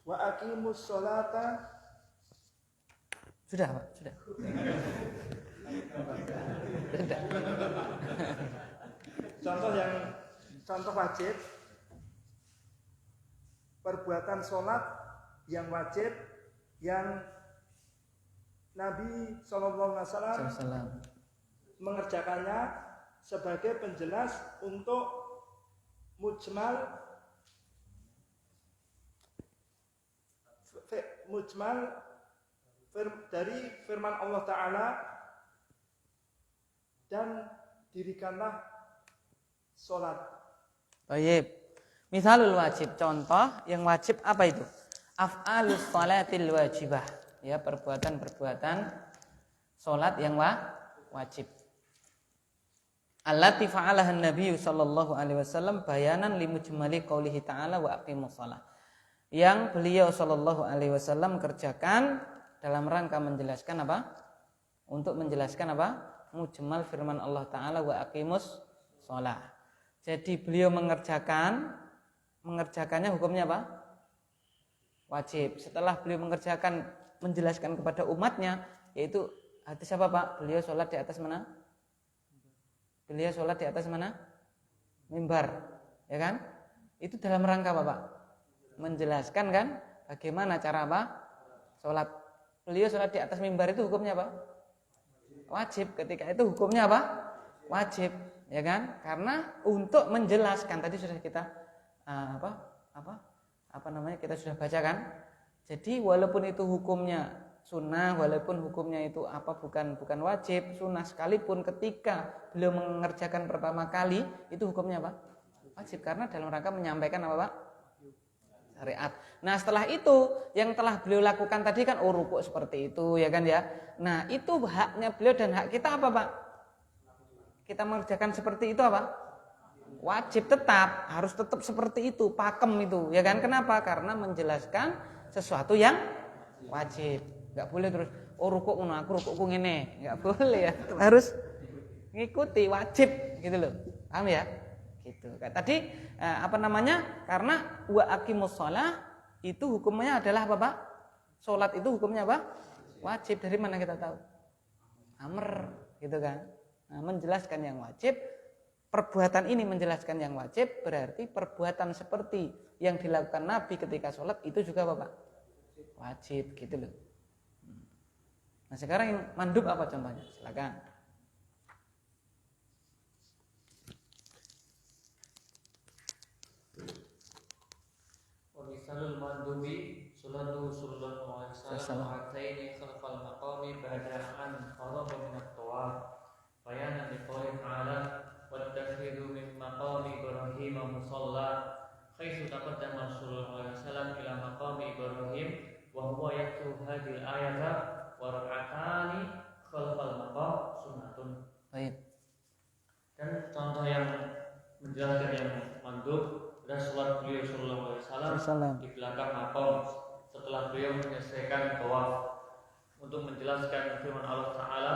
wa aqimus sholata. Sudah Pak, sudah. Contoh wajib, perbuatan sholat yang wajib yang Nabi Sallallahu Alaihi Wasallam mengerjakannya sebagai penjelas untuk mujmal dari firman Allah Ta'ala, dan dirikanlah sholat. Baik. Misalul wajib, contoh yang wajib apa itu? Af'alus sholatil wajibah. Ya, perbuatan-perbuatan sholat yang wajib. Allati fa'alahan Nabi sallallahu alaihi wasallam bayanan limujmali qaulihi ta'ala wa aqimus shalah. Yang beliau sallallahu alaihi wasallam kerjakan dalam rangka menjelaskan apa? Untuk menjelaskan apa? Mujmal firman Allah Ta'ala wa aqimus shalah. Jadi beliau mengerjakannya hukumnya apa? Wajib. Setelah beliau menjelaskan kepada umatnya, yaitu hadis apa Pak? Beliau sholat di atas mana? Beliau sholat di atas mana? Mimbar, ya kan? Itu dalam rangka apa Pak? Menjelaskan kan bagaimana cara apa? Sholat. Beliau sholat di atas mimbar itu hukumnya apa? Wajib. Ketika itu hukumnya apa? Wajib, ya kan? Karena untuk menjelaskan tadi sudah kita kita sudah baca kan. Jadi walaupun itu hukumnya sunnah, walaupun hukumnya itu bukan wajib, sunnah sekalipun, ketika beliau mengerjakan pertama kali itu hukumnya apa? Wajib karena dalam rangka menyampaikan apa Pak? Syariat. Nah setelah itu yang telah beliau lakukan tadi kan rukuk seperti itu ya kan ya. Nah itu haknya beliau dan hak kita apa Pak? Kita mengerjakan seperti itu apa? Wajib tetap, harus tetap seperti itu, pakem itu ya kan. Kenapa? Karena menjelaskan sesuatu yang wajib. Nggak boleh terus rukuk ngono aku rukukku ngene. Nggak boleh ya. Harus ngikuti wajib gitu loh. Paham ya? Gitu. Tadi karena wa aqimus shalah itu hukumnya adalah apa Pak? Salat itu hukumnya apa? Wajib. Dari mana kita tahu? Amr gitu kan. Nah, menjelaskan yang wajib, perbuatan ini menjelaskan yang wajib berarti perbuatan seperti yang dilakukan Nabi ketika sholat itu juga apa Pak? Wajib gitu loh. Nah sekarang yang mandub apa contohnya? Silakan. Misalul mandubi sallallahu sallallahu alaihi wasallam ataini khalfal maqami ba'da an faragha min at-tawaf bayanan liqauli ta'ala wattakhidhu min maqami Ibrahim musalla haitsu taqaddama sallallahu alaihi wasallam ila maqami Ibrahim wa huwa yatlu hadhihi al-ayata wa rak'atani khalfal maqam sunnatun. Baik. Dan contoh yang menjelaskan yang mandub dan sholat beliau sallallahu alaihi wasallam di belakang maqam setelah beliau menyelesaikan tawaf untuk menjelaskan firman Allah Taala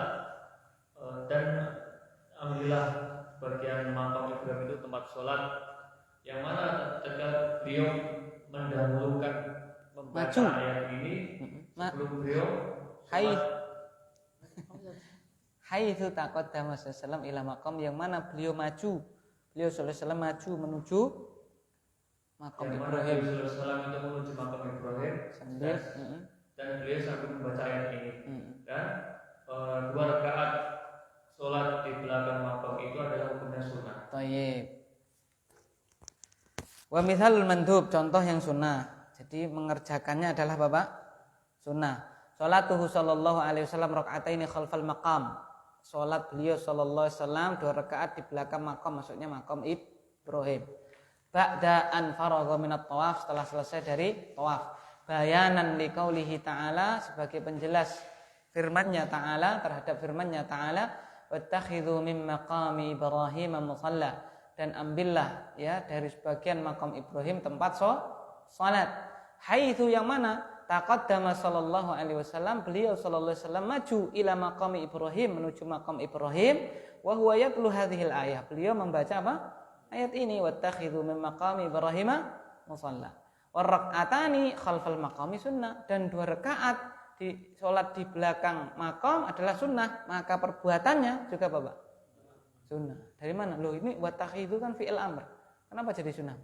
dan alhamdulillah bagian maqam Ibrahim itu tempat sholat yang mana ketika beliau mendahulukan membaca ayat ini sebelum beliau haitsu taqaddama sallallahu ila maqam yang mana beliau sallallahu alaihi wasallam maju menuju Makam Ibrahim. Beliau SAW itu menuju makam Ibrahim dan beliau sambil membaca ayat ini. Dan 2 rakaat sholat di belakang makam itu adalah hukumnya sunnah. Thayyib. Wa mithalul mandhub, contoh yang sunnah. Jadi mengerjakannya adalah Bapak sunnah. Salatuhu sallallahu alaihi wasallam raka'ataini khalfal maqam. Salat beliau sallallahu alaihi wasallam 2 rakaat di belakang makam, maksudnya makam Ibrahim. Ba'da an faragha minat tawaf, setelah selesai dari tawaf. Bayanan liqaulihi ta'ala, sebagai penjelas firman-Nya ta'ala terhadap firman-Nya ta'ala, wattakhidhu min maqami Ibrahim musalla, dan ambillah ya dari sebagian makam Ibrahim tempat salat. Haitsu yang mana taqaddama sallallahu alaihi wasallam, beliau sallallahu alaihi wasallam maju ila maqami Ibrahim, menuju makam Ibrahim, wa huwa yatlu hadhil ayah, beliau membaca apa? Ayat ini, wattakhidhu min maqami Ibrahim musalla. Wa rak'atani khalfal maqami sunnah, dan 2 rakaat di salat di belakang makam adalah sunnah, maka perbuatannya juga apa, Pak? Sunnah. Dari mana? Loh, ini wattakhidhu kan fi'il amr. Kenapa jadi sunnah?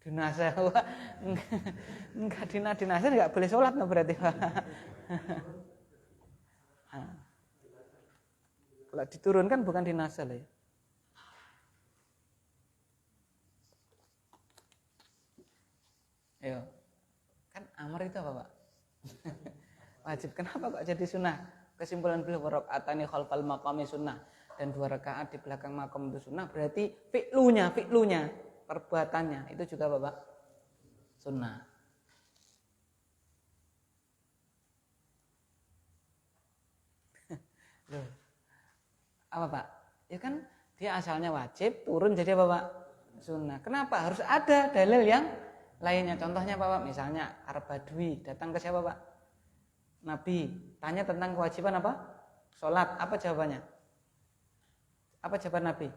Dinasa, enggak dinasa enggak boleh sholat no berarti Pak. Kalau diturunkan bukan dinasa lah ya. Ayo. Kan amar itu apa Pak? Wajib. Kenapa kok jadi sunnah? Kesimpulan beliau raka'atani khalfal maqami sunnah, dan 2 rakaat di belakang makam itu sunnah, berarti fi'lunya perbuatannya itu juga Bapak sunnah. Loh, apa Pak? Ya kan dia asalnya wajib, turun jadi apa Pak? Sunnah. Kenapa? Harus ada dalil yang lainnya. Contohnya apa Pak? Misalnya Arab Badui datang ke siapa Pak? Nabi. Tanya tentang kewajiban apa? Sholat. Apa jawabannya? Apa jawaban Nabi?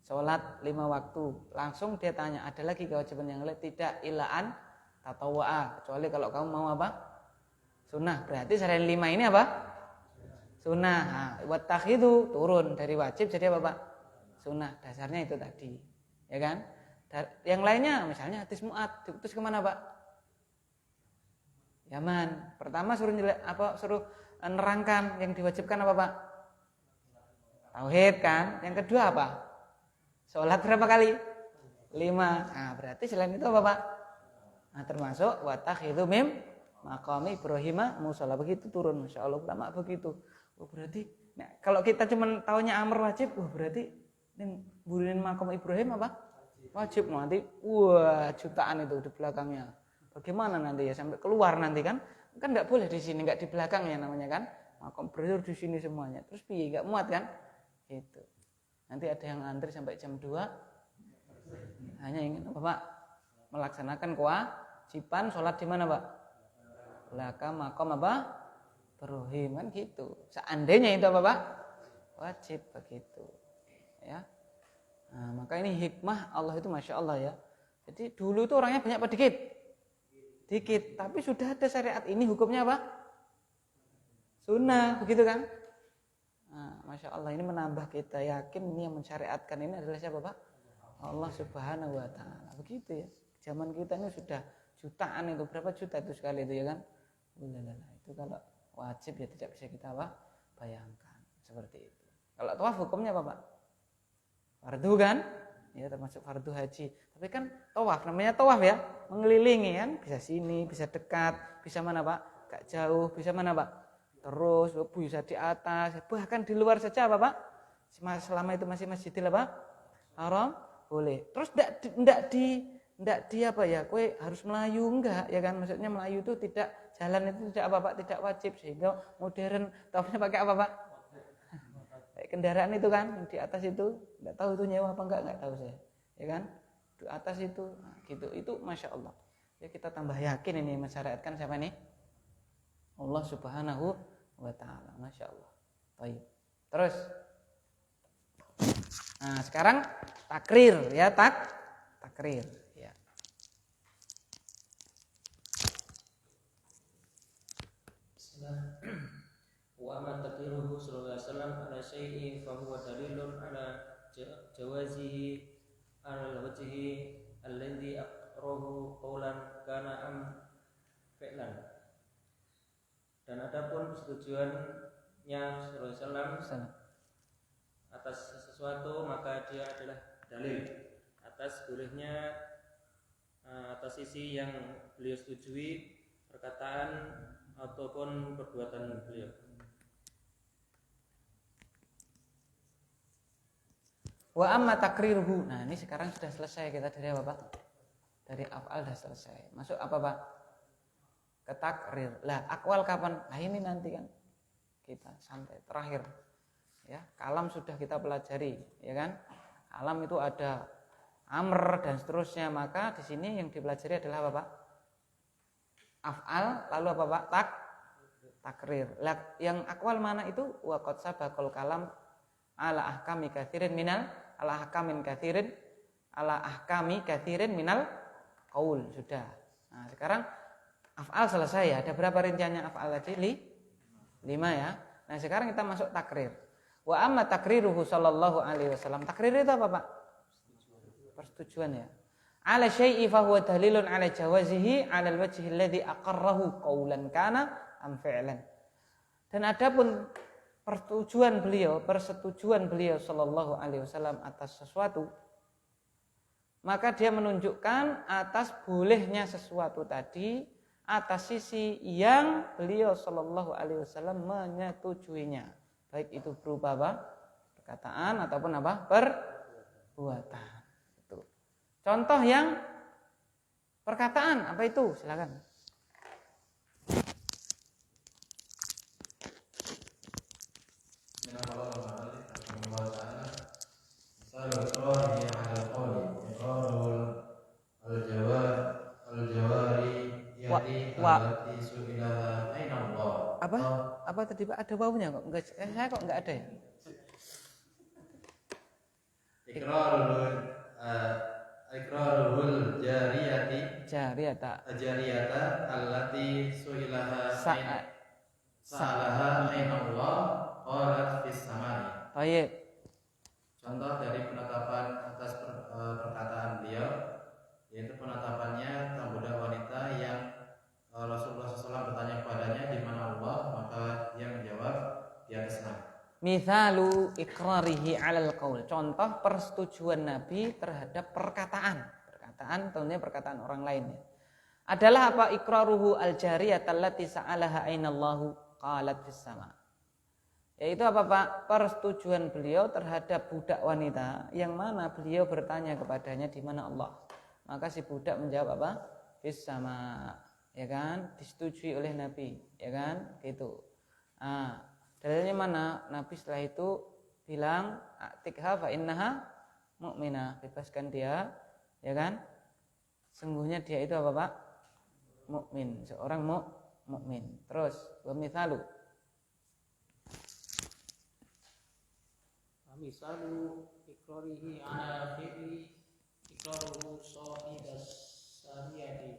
Sholat 5 waktu. Langsung dia tanya, ada lagi kewajiban yang lain? Tidak, ilaan tatawwa'a, kecuali kalau kamu mau apa? Sunnah. Berarti selain 5 ini apa? Sunnah. Nah, wattakhidhu turun dari wajib jadi apa Pak? Sunnah. Dasarnya itu tadi. Ya kan? Yang lainnya misalnya hadis Mu'ad diutus kemana Pak? Yaman. Pertama suruh nerangkan yang diwajibkan apa Pak? Tauhid kan? Yang kedua apa? Sholat berapa kali? 5. Nah, berarti selain itu apa Pak? Nah, termasuk wattakhidhu mim maqami Ibrahim musalla. Begitu turun, Masya Allah ulama begitu. Oh, berarti Nah, kalau kita cuma taunya amr wajib, wah berarti ini burin makom Ibrahim apa? Wajib nanti. Wah, jutaan itu di belakangnya. Bagaimana nanti ya sampai keluar nanti kan? Kan enggak boleh di sini, enggak di belakangnya namanya kan. Makom Ibrahim di sini semuanya. Terus piye enggak muat kan? Itu. Nanti ada yang antri sampai jam 2. Hanya ingin Bapak melaksanakan kewajiban sholat di mana, Pak? Belakang makom apa? Ibrahim kan gitu. Seandainya itu apa, Pak? Wajib begitu. Ya. Nah, maka ini hikmah Allah itu Masya Allah ya. Jadi dulu itu orangnya banyak apa dikit? Dikit. Tapi sudah ada syariat ini hukumnya apa? Sunnah, begitu kan? Nah, Masya Allah ini menambah kita yakin ini yang mensyariatkan ini adalah siapa, Pak? Allah Subhanahu wa Ta'ala. Begitu ya. Zaman kita ini sudah jutaan itu. Berapa juta itu sekali itu ya kan? Itu kalau wajib ya tidak bisa kita apa? Bayangkan. Seperti itu. Kalau tawaf hukumnya apa, Pak? Fardu kan? Ya termasuk fardu haji. Tapi kan tawaf, namanya tawaf ya. Mengelilingi kan. Bisa sini, bisa dekat. Bisa mana, Pak? Gak jauh. Bisa mana, Pak? Terus bisa di atas. Bahkan di luar saja apa, Pak? Selama itu masih Masjidil apa? Haram. Boleh. Terus enggak di apa ya? Kowe harus melayu enggak ya kan? Maksudnya melayu itu tidak jalan itu tidak apa Pak, tidak wajib sehingga modern tawafnya pakai apa Pak? Kayak kendaraan itu kan di atas itu enggak tahu itu nyewa apa enggak tahu saya. Ya kan? Di atas itu nah, gitu. Itu Masya Allah. Ya kita tambah yakin ini mensyariatkan siapa nih? Allah Subhanahu wa Ta'ala. Masya Allah. Baik. Terus nah, sekarang takrir ya takrir ya. Wa amma takriruhu sallallahu alaihi wasallam ala syai'in fa huwa dalilun ala jawazihi ala wajhi alladhi aqrahu qawlan kana am fi'lan. Dan adapun persetujuannya sallallahu alaihi wasallam atas sesuatu maka dia adalah dalil atas bolehnya atas sisi yang beliau setujui perkataan ataupun perbuatan beliau. Wa amma takriruhu. Nah, ini sekarang sudah selesai kita dari apa, Pak? Dari af'al sudah selesai. Masuk apa, Pak? Ke takrir. Lah, akwal kapan? Nah, ini nanti kan kita sampai terakhir. Ya, kalam sudah kita pelajari, ya kan? Kalam itu ada amr dan seterusnya, maka di sini yang dipelajari adalah apa, Pak? Af'al, lalu apa, Pak? Takrir. Lah, yang akwal mana itu? Wa qad sabaqal kalam ala ahkami katsirin minal ahkami katsirin minal qaul sudah. Nah, sekarang af'al selesai ya. Ada berapa rinciannya af'al tadi? 5 ya. Nah, sekarang kita masuk takrir. Wa amma takriruhu sallallahu alaihi wasallam. Takrir itu apa, Pak? Persetujuan ya. Ala syai'i fa huwa dalilun ala jawazihi ala al-wajhi alladhi aqarrahu qawlan kana am fi'lan. Dan adapun persetujuan beliau sallallahu alaihi wasallam atas sesuatu, maka dia menunjukkan atas bolehnya sesuatu tadi atas sisi yang beliau sallallahu alaihi wasallam menyetujuinya, baik itu berupa apa? Perkataan ataupun apa? Perbuatan. Itu. Contoh yang perkataan apa itu? Silakan. Apa tadi Pak? Ada wawunya kok? Enggak, saya kok enggak ada ya? Iqrarul jariyata allati su'ilaha sa'alaha ainallah qalat fis samai. Baik. Contoh dari penetapan atas perkataan beliau, yaitu penetapannya tentang budak wanita yang Rasulullah SAW bertanya kepadanya di mana Allah, maka dia menjawab di atas langit. Mithalu iqrarihi 'alal qaul. Contoh persetujuan Nabi terhadap perkataan. Perkataan tentunya perkataan orang lain ya. Adalah apa? Iqraruhu al-jariyata allati sa'alaha ainallahu qalat fis sama. Yaitu apa Pak? Persetujuan beliau terhadap budak wanita yang mana beliau bertanya kepadanya di mana Allah. Maka si budak menjawab apa? Fis sama, ya kan? Disetujui oleh Nabi, ya kan? Gitu. Nah, dalilnya mana? Nabi setelah itu bilang atikha fa innaha mu'minah, bebaskan dia, ya kan? Sungguhnya dia itu apa Pak? Mukmin, seorang mukmin. Terus wa mithalu. Misalu ikrarihi ala fi'li ikraruhu sahibas sariyati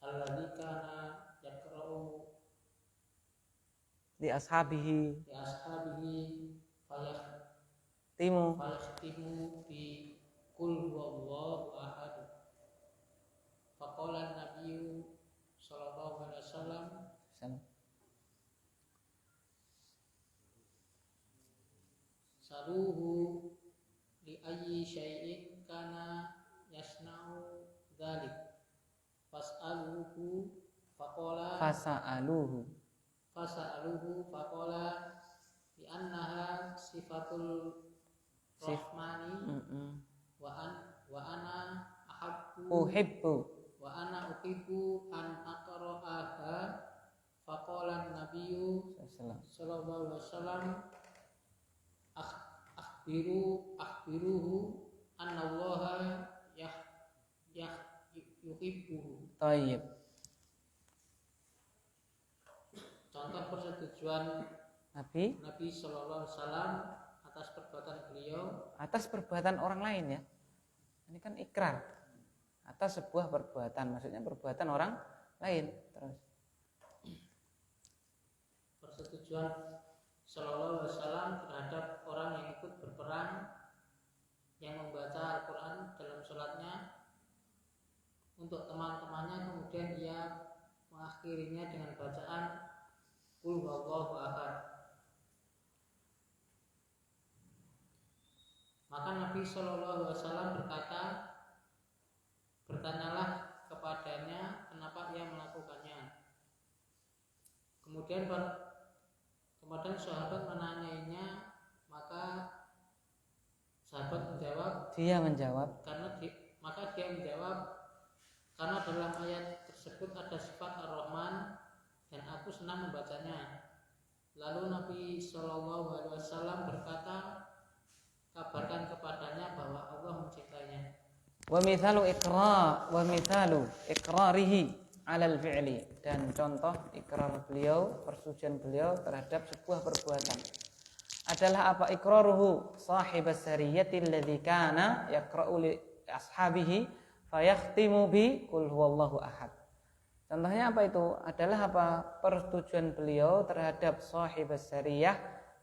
alladhi kana yaqra'u Di ashabihi fayahtimu bi qul huwallahu ahad. Faqala an-nabiyyu sallallahu alaihi wasallam saluhu li ayyi syai'in kana yasna'u dzalik fas'aluhu faqala li annaha sifatul rahmani wa ana uhibbu an aqra'aha. Faqala an-nabiyyu sallallahu alaihi wasallam akhbiruhu annallaha yuhibbuhu. Tayyib. Contoh persetujuan Nabi sallallahu alaihi wasallam atas perbuatan beliau, atas perbuatan orang lain ya. Ini kan ikrar atas sebuah perbuatan, maksudnya perbuatan orang lain. Terus persetujuan sallallahu alaihi wasallam terhadap orang yang ikut berperang yang membaca Al-Quran dalam sholatnya untuk teman-temannya, kemudian ia mengakhirinya dengan bacaan Qul huwallahu ahad. Maka Nabi sallallahu alaihi wasallam berkata, bertanyalah kepadanya kenapa ia melakukannya. Kemudian sahabat menanyainya, maka sahabat menjawab, dia menjawab karena dalam ayat tersebut ada sifat Ar-Rahman dan aku senang membacanya. Lalu Nabi sallallahu alaihi wasallam berkata, kabarkan kepadanya bahwa Allah mencintainya. Wa mithalu iqrarihi 'alal fi'li, dan contoh ikrar beliau, persetujuan beliau terhadap sebuah perbuatan adalah apa? Iqraruhu sahibas sariyati alladzi kana yaqra'u li ashabihi fayakhtimu bi qul huwallahu ahad. Contohnya apa itu? Adalah apa? Persetujuan beliau terhadap sahibas sariyah,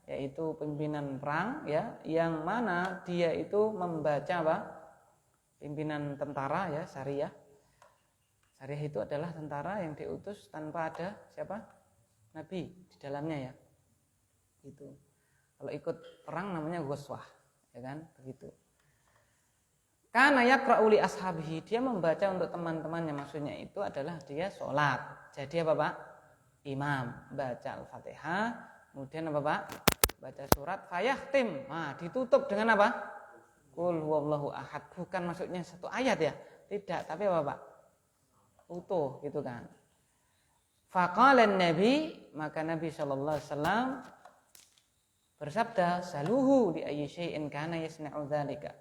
yaitu pimpinan perang ya, yang mana dia itu membaca apa? Pimpinan tentara ya, sariyah. Sariyah itu adalah tentara yang diutus tanpa ada siapa? Nabi di dalamnya ya. Gitu. Kalau ikut perang namanya ghuswah, ya kan? Begitu. Karena yaqra'u li ashabihi, dia membaca untuk teman-temannya, maksudnya itu adalah dia sholat. Jadi apa Pak? Imam baca Al-Fatihah, kemudian apa Pak? Baca surat fayahtim. Nah, ditutup dengan apa? Qul huwallahu ahad. Bukan maksudnya satu ayat ya, tidak, tapi apa Pak? Utuh gitu kan. Faqala Nabi, maka Nabi sallallahu alaihi wasallam bersabda, saluhu li ayyi syai'in kana yasna'u dzalika.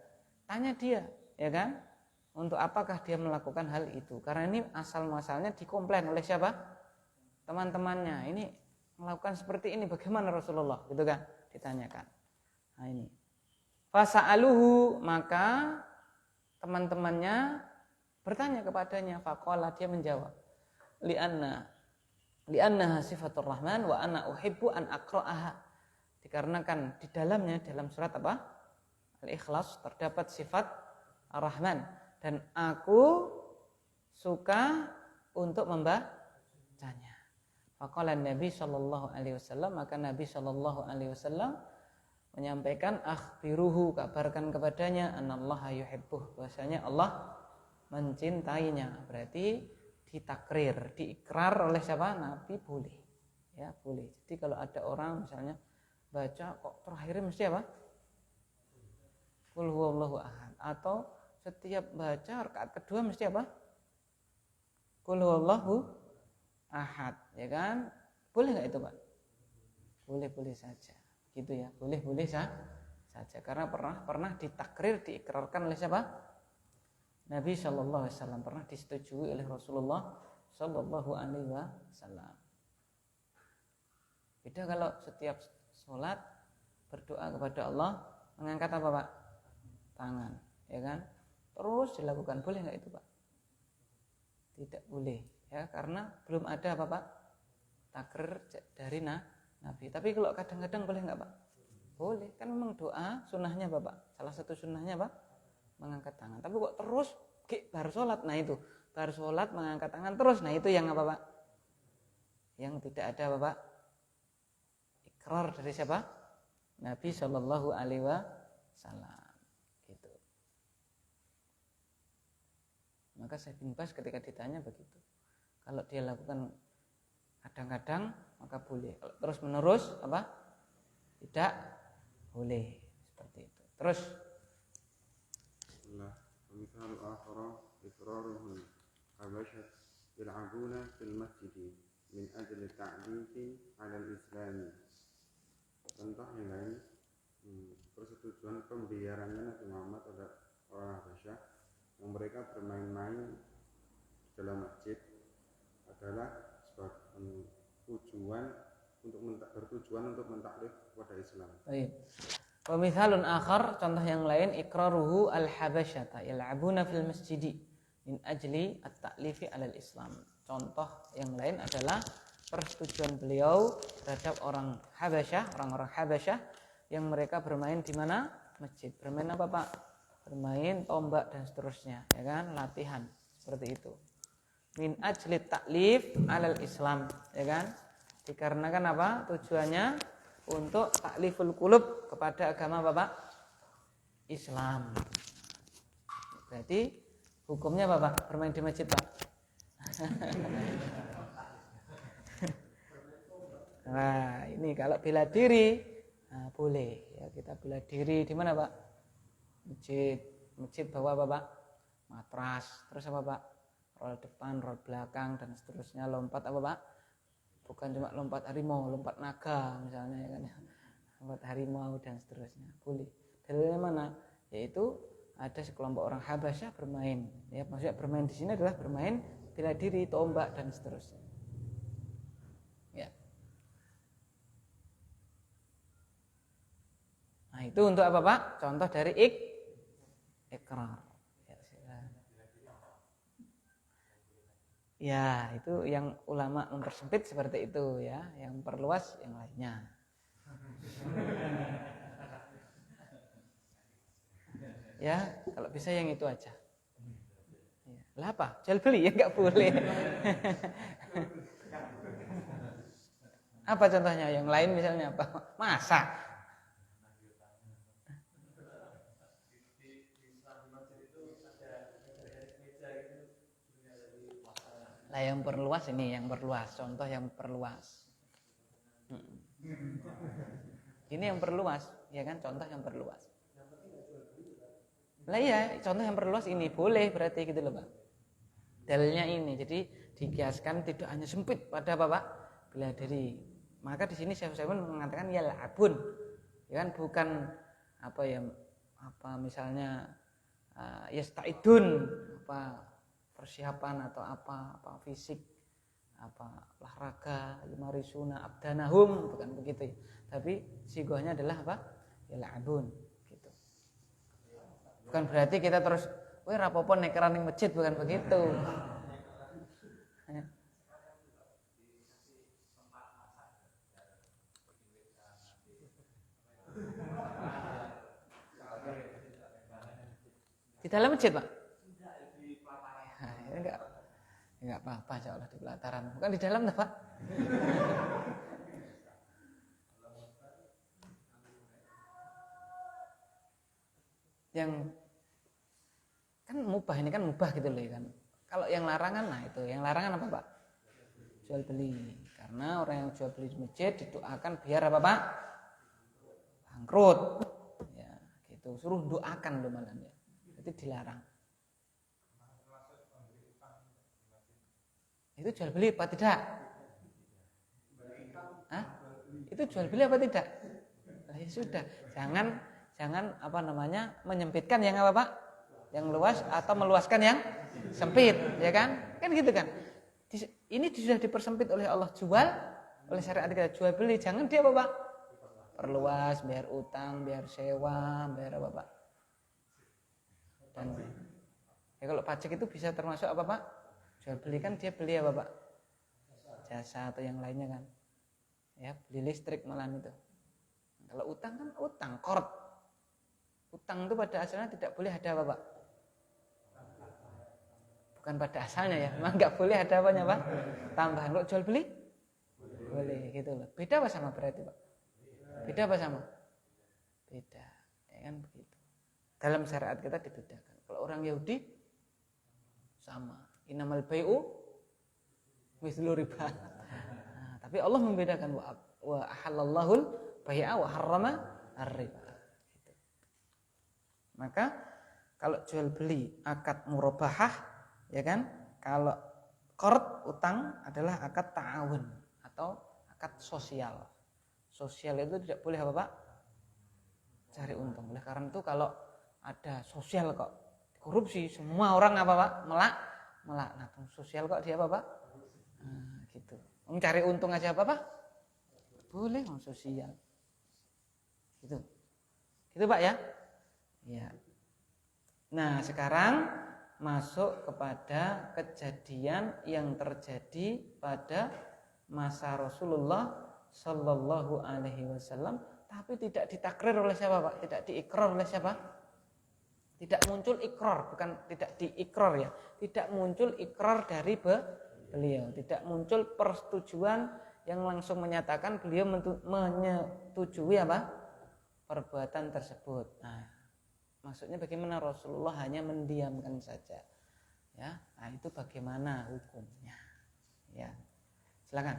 Tanya dia, ya kan? Untuk apakah dia melakukan hal itu? Karena ini asal muasalnya dikomplain oleh siapa? Teman-temannya. Ini melakukan seperti ini, bagaimana Rasulullah? Gitu kan? Ditanyakan. Nah ini. Fasa'aluhu, maka teman-temannya bertanya kepadanya. Faqala, dia menjawab. Li'annaha sifatur rahman wa ana uhibbu an aqra'aha. Dikarenakan di dalamnya, dalam surat apa? Al-Ikhlas terdapat sifat Ar-Rahman, dan aku suka untuk membacanya. Faqala Nabi sallallahu alaihi wasallam, maka Nabi sallallahu alaihi wasallam menyampaikan, akhbiruhu, kabarkan kepadanya, anallaha yuhibbuh, bahwasanya Allah mencintainya. Berarti ditakrir, diikrar oleh siapa? Nabi boleh. Ya, boleh. Jadi kalau ada orang misalnya baca kok terakhirnya mesti apa? Qul huwallahu ahad. Atau setiap baca rakaat kedua mesti apa? Qul huwallahu ahad, ya kan? Boleh nggak itu, Pak? Boleh-boleh saja. Gitu ya. Boleh-boleh saja karena pernah ditakrir, diikrarkan oleh siapa? Nabi sallallahu alaihi wasallam, pernah disetujui oleh Rasulullah sallallahu alaihi wasallam. Beda kalau setiap sholat berdoa kepada Allah mengangkat apa, Pak? Tangan, ya kan? Terus dilakukan, boleh nggak itu, Pak? Tidak boleh, ya, karena belum ada apa, Pak? Takrir dari Nabi. Tapi kalau kadang-kadang boleh nggak, Pak? Boleh, kan memang doa sunnahnya apa, Pak? Salah satu sunnahnya apa? Mengangkat tangan. Tapi kok terus baru sholat, nah itu baru sholat mengangkat tangan terus, nah itu yang apa, Pak? Yang tidak ada apa, Pak? Ikrar dari siapa? Nabi Shallallahu Alaihi Wasallam. Gitu. Maka Syekh bin Baz ketika ditanya begitu, kalau dia lakukan kadang-kadang maka boleh, kalau terus menerus apa? Tidak boleh, seperti itu. Terus ومثال آخر إقرارهم حبشة يلعبون في المسجد من أجل التعليق على الإسلام. Contoh yang lain, persetujuan pembiarannya Nabi Muhammad oleh orang Habasyah yang mereka bermain-main dalam masjid adalah bertujuan untuk mentaklif kepada Islam. Baik. Wa mithalun akhar, contoh yang lain, iqraruhu al-habasyata yal'abuna fil masjidi min ajli at-ta'lifi 'alal Islam. Contoh yang lain adalah persetujuan beliau terhadap orang orang-orang Habasyah yang mereka bermain di mana? Masjid. Bermain apa, Pak? Bermain tombak dan seterusnya, ya kan? Latihan seperti itu. Min ajli ta'lif 'alal Islam, ya kan? Dikarenakan apa? Tujuannya untuk takliful qulub kepada agama Bapak Islam. Berarti hukumnya Bapak bermain di masjid, Pak. Nah, ini kalau bela diri, nah, boleh ya, kita bela diri di mana, Pak? Masjid bawa Bapak matras, terus apa, Pak? Roll depan, roll belakang dan seterusnya, lompat apa, Pak? Bukan cuma lompat harimau, lompat naga misalnya, ya kan, lompat harimau dan seterusnya, boleh. Dalilnya mana? Yaitu ada sekelompok orang Habasyah bermain, ya, maksudnya bermain di sini adalah bermain bela diri, tombak dan seterusnya. Ya. Nah, itu untuk apa, Pak? Contoh dari ikrar. Ya, itu yang ulama mempersempit seperti itu ya, yang perluas yang lainnya. Ya, kalau bisa yang itu aja. Ya. Lah apa? Jual beli ya nggak boleh. Apa contohnya? Yang lain misalnya apa? Masak. Lah yang perluas ini, yang perluas, contoh yang perluas. Ini yang perluas, ya kan? Contoh yang perluas. Lah iya, contoh yang perluas ini boleh berarti gitu loh, Pak. Dalilnya ini, jadi dikiaskan tidak hanya sempit pada apa, Pak? Bela diri. Maka di sini Syekh mengatakan ya labun, ya kan? Bukan apa ya, apa misalnya yastaidun, apa persiapan atau apa fisik, apa olahraga, yumarisuna abdanahum, bukan begitu ya. Tapi sigohnya adalah apa? Ya labun gitu. Bukan berarti kita terus weh rapopo nek ning masjid, bukan begitu. Di dalam masjid, Pak? Enggak apa-apa, insyaallah di pelataran. Bukan di dalam, Pak. Yang kan mubah, ini kan mubah gitu loh kan. Kalau yang larangan, nah itu, yang larangan apa, Pak? Jual beli. Karena orang yang jual beli di masjid didoakan biar apa, Pak? bangkrut. Ya, gitu. Suruh doakan loh malah ya. Itu dilarang. Itu jual beli apa tidak? Hah? Itu jual beli apa tidak? Nah, ya sudah, jangan apa namanya menyempitkan yang apa Pak? Yang luas atau meluaskan yang sempit, ya kan? Kan gitu kan? Ini sudah dipersempit oleh Allah, jual oleh syariat kita jual beli, jangan dia apa Pak? Perluas, biar utang, biar sewa, biar apa Pak? Dan ya kalau pajak itu bisa termasuk apa Pak? Jual beli kan dia beli apa Pak? Jasa atau yang lainnya kan? Ya beli listrik malah itu. Kalau utang kan utang, qard. Utang itu pada asalnya tidak boleh ada apa Pak? Bukan pada asalnya ya, memang nggak boleh ada apanya Pak? Tambahan. Kalau jual beli? Boleh gitu loh. Beda apa sama berarti Pak? Beda apa sama? Beda, ya kan begitu. Dalam syariat kita dibedakan. Kalau orang Yahudi sama. Innamal bai'u mithlu riba. Nah, tapi Allah membedakan wa ahallallahul bai'a wa harrama ar-riba. Gitu. Maka kalau jual beli akad murabahah, ya kan? Kalau qard utang adalah akad ta'awun atau akad sosial. Sosial itu tidak boleh apa Pak? Cari untung. Oleh karena itu kalau ada sosial kok korupsi, semua orang apa Pak? Melaknat. Sosial kok dia apa Pak? Nah, gitu. Mencari untung aja apa Pak? Boleh sosial. Gitu. Gitu Pak ya? Ya. Nah, sekarang masuk kepada kejadian yang terjadi pada masa Rasulullah Sallallahu Alaihi Wasallam, tapi tidak ditakrir oleh siapa Pak? Tidak diikrar oleh siapa? Tidak muncul ikrar, bukan tidak diikrar ya. Tidak muncul ikrar dari beliau, tidak muncul persetujuan yang langsung menyatakan beliau menyetujui apa? Perbuatan tersebut. Nah, maksudnya bagaimana Rasulullah hanya mendiamkan saja. Ya, nah itu bagaimana hukumnya? Ya. Silakan.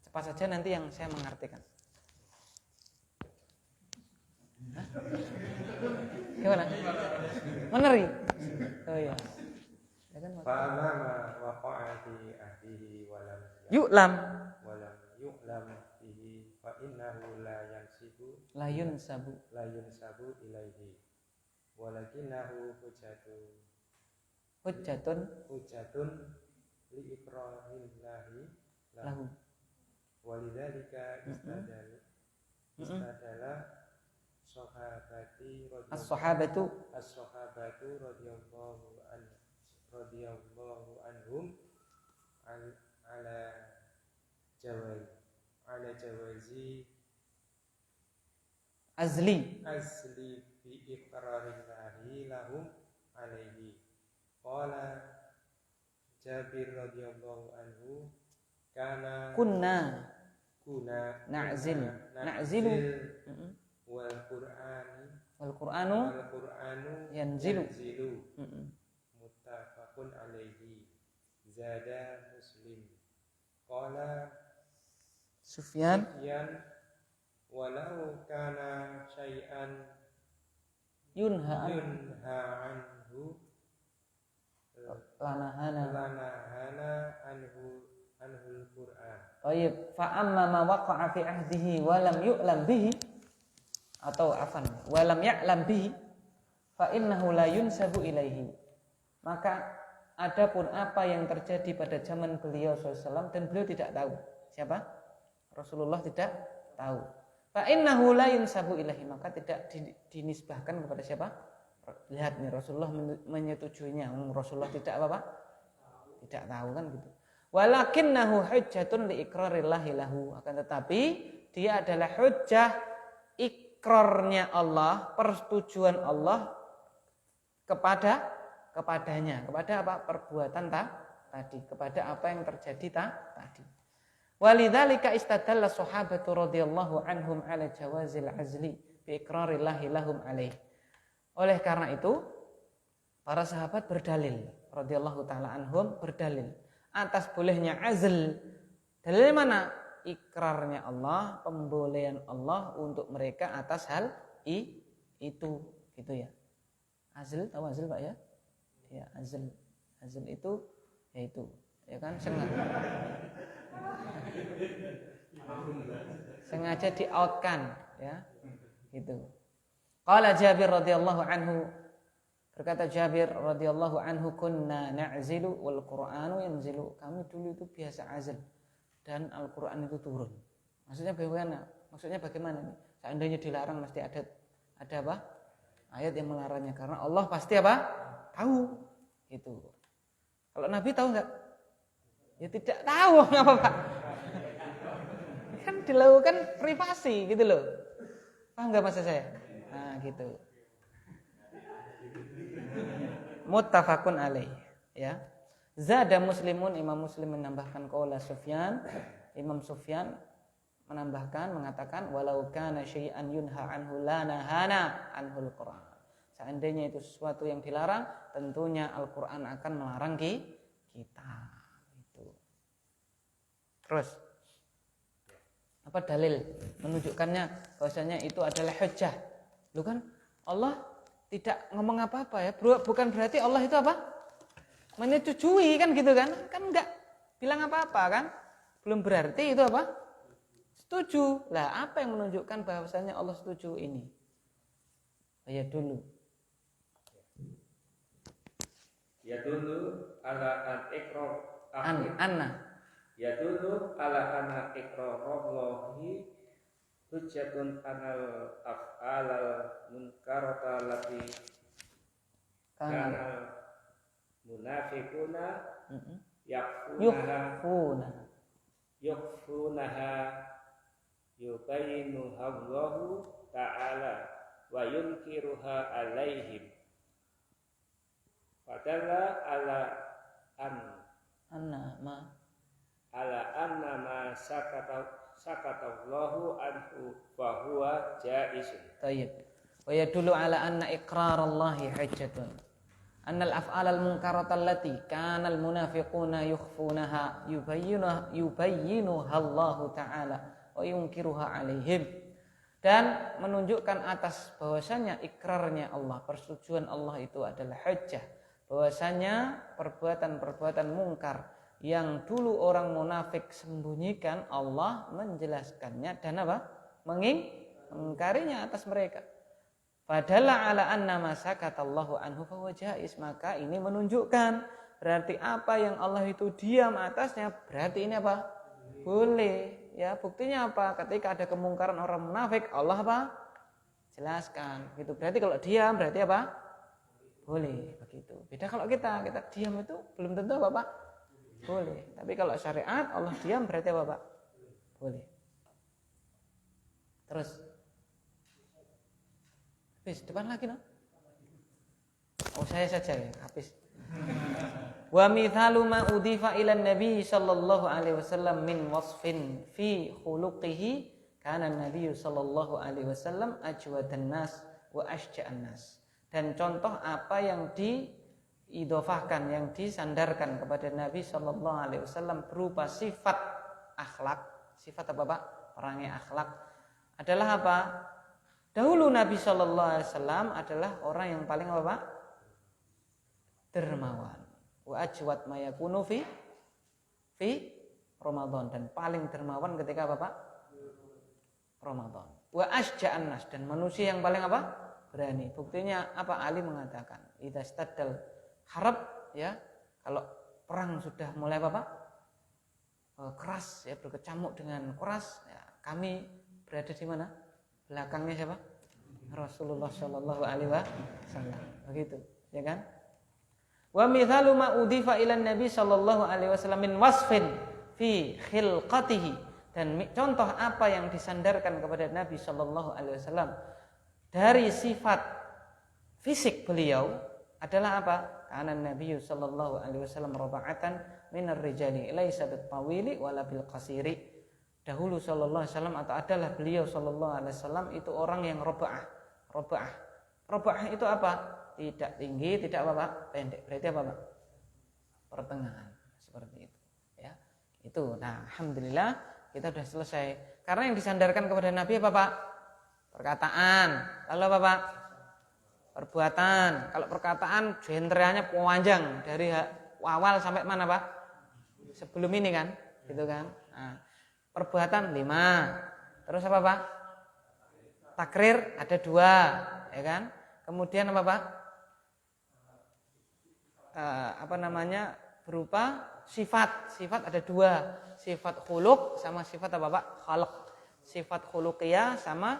Cepat saja nanti yang saya mengartikan. Hah? Gimana? Meneri? Oh iya. Ya kan Fa'amama waqa'a fi ahdihi walam yu'lam bihi fa innahu la yunsabu ilaihi walakinahu hujjatun li iqrarillahi lahu walidzalika istadala as-sahabatu radhiyallahu anhum ala jawazi azli bi iqrarillahi lahum alaihi. Qala Jabir radhiyallahu anhu kunna na'zilu wal Qur'anu yanzilu muttafaqun alaihi. Zada Muslim. Qala Sufyan walau kana syai'an yunha anhu lanahana anhu al-Qur'an. Baik, fa amma ma waqa'a fi ahdihi wa lam yu'lam bihi atau afan wa lam ya'lam bihi fa innahu la yunsabu ilaihi. Maka adapun apa yang terjadi pada zaman beliau SAW dan beliau tidak tahu. Siapa? Rasulullah tidak tahu. Fa innahu la yunsabu ilaihi, maka tidak dinisbahkan kepada siapa? Lihat nih, Rasulullah menyetujuinya. Rasulullah tidak apa-apa? Tidak tahu kan gitu. Walakinnahu hujjatun li iqrarillahi lahu. Akan tetapi dia adalah hujjah ikrarnya Allah, persetujuan Allah kepadanya. Kepada apa? Perbuatan tadi. Kepada apa yang terjadi tadi. Walidzalika istadalla sahabatu radhiyallahu anhum ala jawazil azli bi iqrarillahi lahum alaih. Oleh karena itu para sahabat berdalil radhiyallahu taala anhum berdalil atas bolehnya azl. Dalil mana? ikrarnya Allah, pembolehan Allah untuk mereka atas hal itu, gitu ya. Azl, tahu azl Pak ya? Ya, azl. Azl itu yaitu, ya kan, sengaja di-outkan, ya. Gitu. Qala Jabir radhiyallahu anhu, berkata Jabir radhiyallahu anhu, kunna na'zilu wal Qur'anu yanzilu. Kami dulu itu biasa azl dan Al-Qur'an itu turun. Maksudnya bagaimana? Maksudnya bagaimana nih? Seandainya dilarang mesti ada apa? Ayat yang melarangnya, karena Allah pasti apa? Tahu. Gitu. Kalau Nabi tahu enggak? Ya tidak tahu, ngapa Pak? Kan dilakukan privasi gitu loh. Paham enggak maksud saya? Nah, gitu. Muttafaqun alaih, ya. Zada Muslimun, Imam Muslim menambahkan qaula Sufyan, Imam Sufyan mengatakan walau kana syai'an yunha anhu la nahana anhul Qur'an. Seandainya itu sesuatu yang dilarang, tentunya Al-Qur'an akan melarang kita. Itu. Terus apa dalil menunjukkannya bahwasanya itu adalah hujjah? Lu kan Allah tidak ngomong apa-apa ya. Bukan berarti Allah itu apa? Menyetujui kan gitu kan? Kan enggak bilang apa-apa kan? Belum berarti itu apa? Setuju. Lah apa yang menunjukkan bahwasanya Allah setuju ini? Ya dulu. Ya dulu ala al-iqrar Anna. Ya dulu ala anna iqrarallahi hujjatun anal af'alal munkarata lati kana munafiquna yakfunaha yubayyinuha Allahu ta'ala wa yunkiruha alaihim padalla ala anna ma sakatallahu anhu fa huwa jaizun. Tayyib. Wa yadullu ala anna iqrarallahi hujjatun. Annal af'alal munkarata allati kana al munafiquna yukhfunaha yubayyinuha Allah ta'ala wa yunkiruha alaihim. Dan menunjukkan atas bahwasanya ikrarnya Allah, persetujuan Allah itu adalah hujjah. Bahwasanya perbuatan-perbuatan mungkar yang dulu orang munafik sembunyikan, Allah menjelaskannya dan apa? Mengingkarinya atas mereka. Padahal ala anna ma sakatallahu anhu fa huwa jaiz, maka ini menunjukkan berarti apa yang Allah itu diam atasnya, berarti ini apa? Boleh. Ya, buktinya apa? Ketika ada kemungkaran orang munafik, Allah apa? Jelaskan. Gitu. Berarti kalau diam berarti apa? Boleh begitu. Beda kalau kita diam itu belum tentu apa, Pak? Boleh. Tapi kalau syariat Allah diam berarti apa, Pak? Boleh. Terus habis depan lagi no? Oh saya saja ya, habis. Wa mithalu ma udifa ila Nabi sallallahu alaihi wasallam min wasfin fi khuluqihi kana Nabi sallallahu alaihi wasallam ajwadan nas wa asyja'an nas. Dan contoh apa yang diidhofahkan, yang disandarkan kepada Nabi sallallahu alaihi wasallam berupa sifat akhlak. Sifat apa, Pak? Orangnya akhlak adalah apa? Dahulu Nabi sallallahu alaihi wasallam adalah orang yang paling apa, Pak? Dermawan. Wa ajwad ma yakunu fi Ramadan, dan paling dermawan ketika apa, Pak? Ramadan. Wa asyja'an nas, dan manusia yang paling apa? Berani. Buktinya apa? Ali mengatakan, idza staddal harab, ya, kalau perang sudah mulai apa, Pak? Keras, ya, berkecamuk dengan keras, ya, kami berada di mana? Belakangnya siapa? Rasulullah sallallahu alaihi wasallam. Begitu, ya kan? Wa mithalu ma udifa ila Nabi sallallahu alaihi wasallam min wasfin fi khilqatihi, dan contoh apa yang disandarkan kepada Nabi sallallahu alaihi wasallam dari sifat fisik beliau adalah apa? Karena Nabi sallallahu alaihi wasallam raba'atan minar rijali laisa bit-tawili wala bil qasiri. Dahulu sallallahu alaihi wasallam atau adalah beliau sallallahu alaihi wasallam itu orang yang raba'ah. Raba'ah itu apa? Tidak tinggi, tidak apa, Pak? Pendek. Berarti apa, Pak? Pertengahan. Seperti itu, ya. Itu. Nah, alhamdulillah kita sudah selesai. Karena yang disandarkan kepada Nabi apa Pak? Perkataan. Lalu apa Pak? Perbuatan. Kalau perkataan genrenya panjang dari awal sampai mana Pak? Sebelum ini kan, gitu kan. Nah, perbuatan 5. Terus apa Pak? Takrir ada 2, ya kan? Kemudian apa Pak? Berupa sifat. Sifat ada 2. Sifat khuluq sama sifat apa Pak? Khalq. Sifat khuluqiyah sama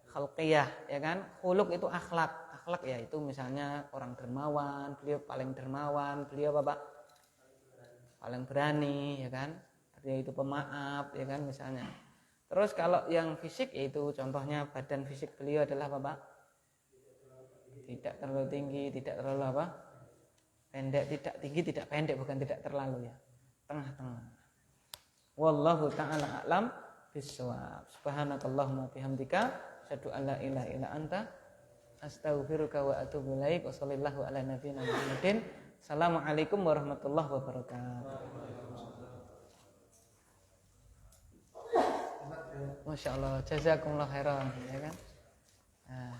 khalqiyah, ya kan? Khuluq itu akhlak. Akhlak ya itu misalnya orang dermawan, beliau paling dermawan, beliau apa Pak? Paling berani, ya kan? Dia itu pemaaf, ya kan misalnya. Terus kalau yang fisik yaitu contohnya badan fisik beliau adalah apa Pak? Tidak terlalu tinggi, tidak terlalu apa? Pendek, tidak tinggi, tidak pendek, bukan tidak terlalu ya. Tengah-tengah. Wallahu ta'ala a'lam bissawab. Subhanakallahumma bihamdika asyhadu an la ilaha illa anta astaghfiruka wa atubu ilaik. Wa shallallahu ala nabiyyina Muhammadin. Assalamualaikum warahmatullahi wabarakatuh. Masya Allah, jazakumullah khairan, ya kan? Nah.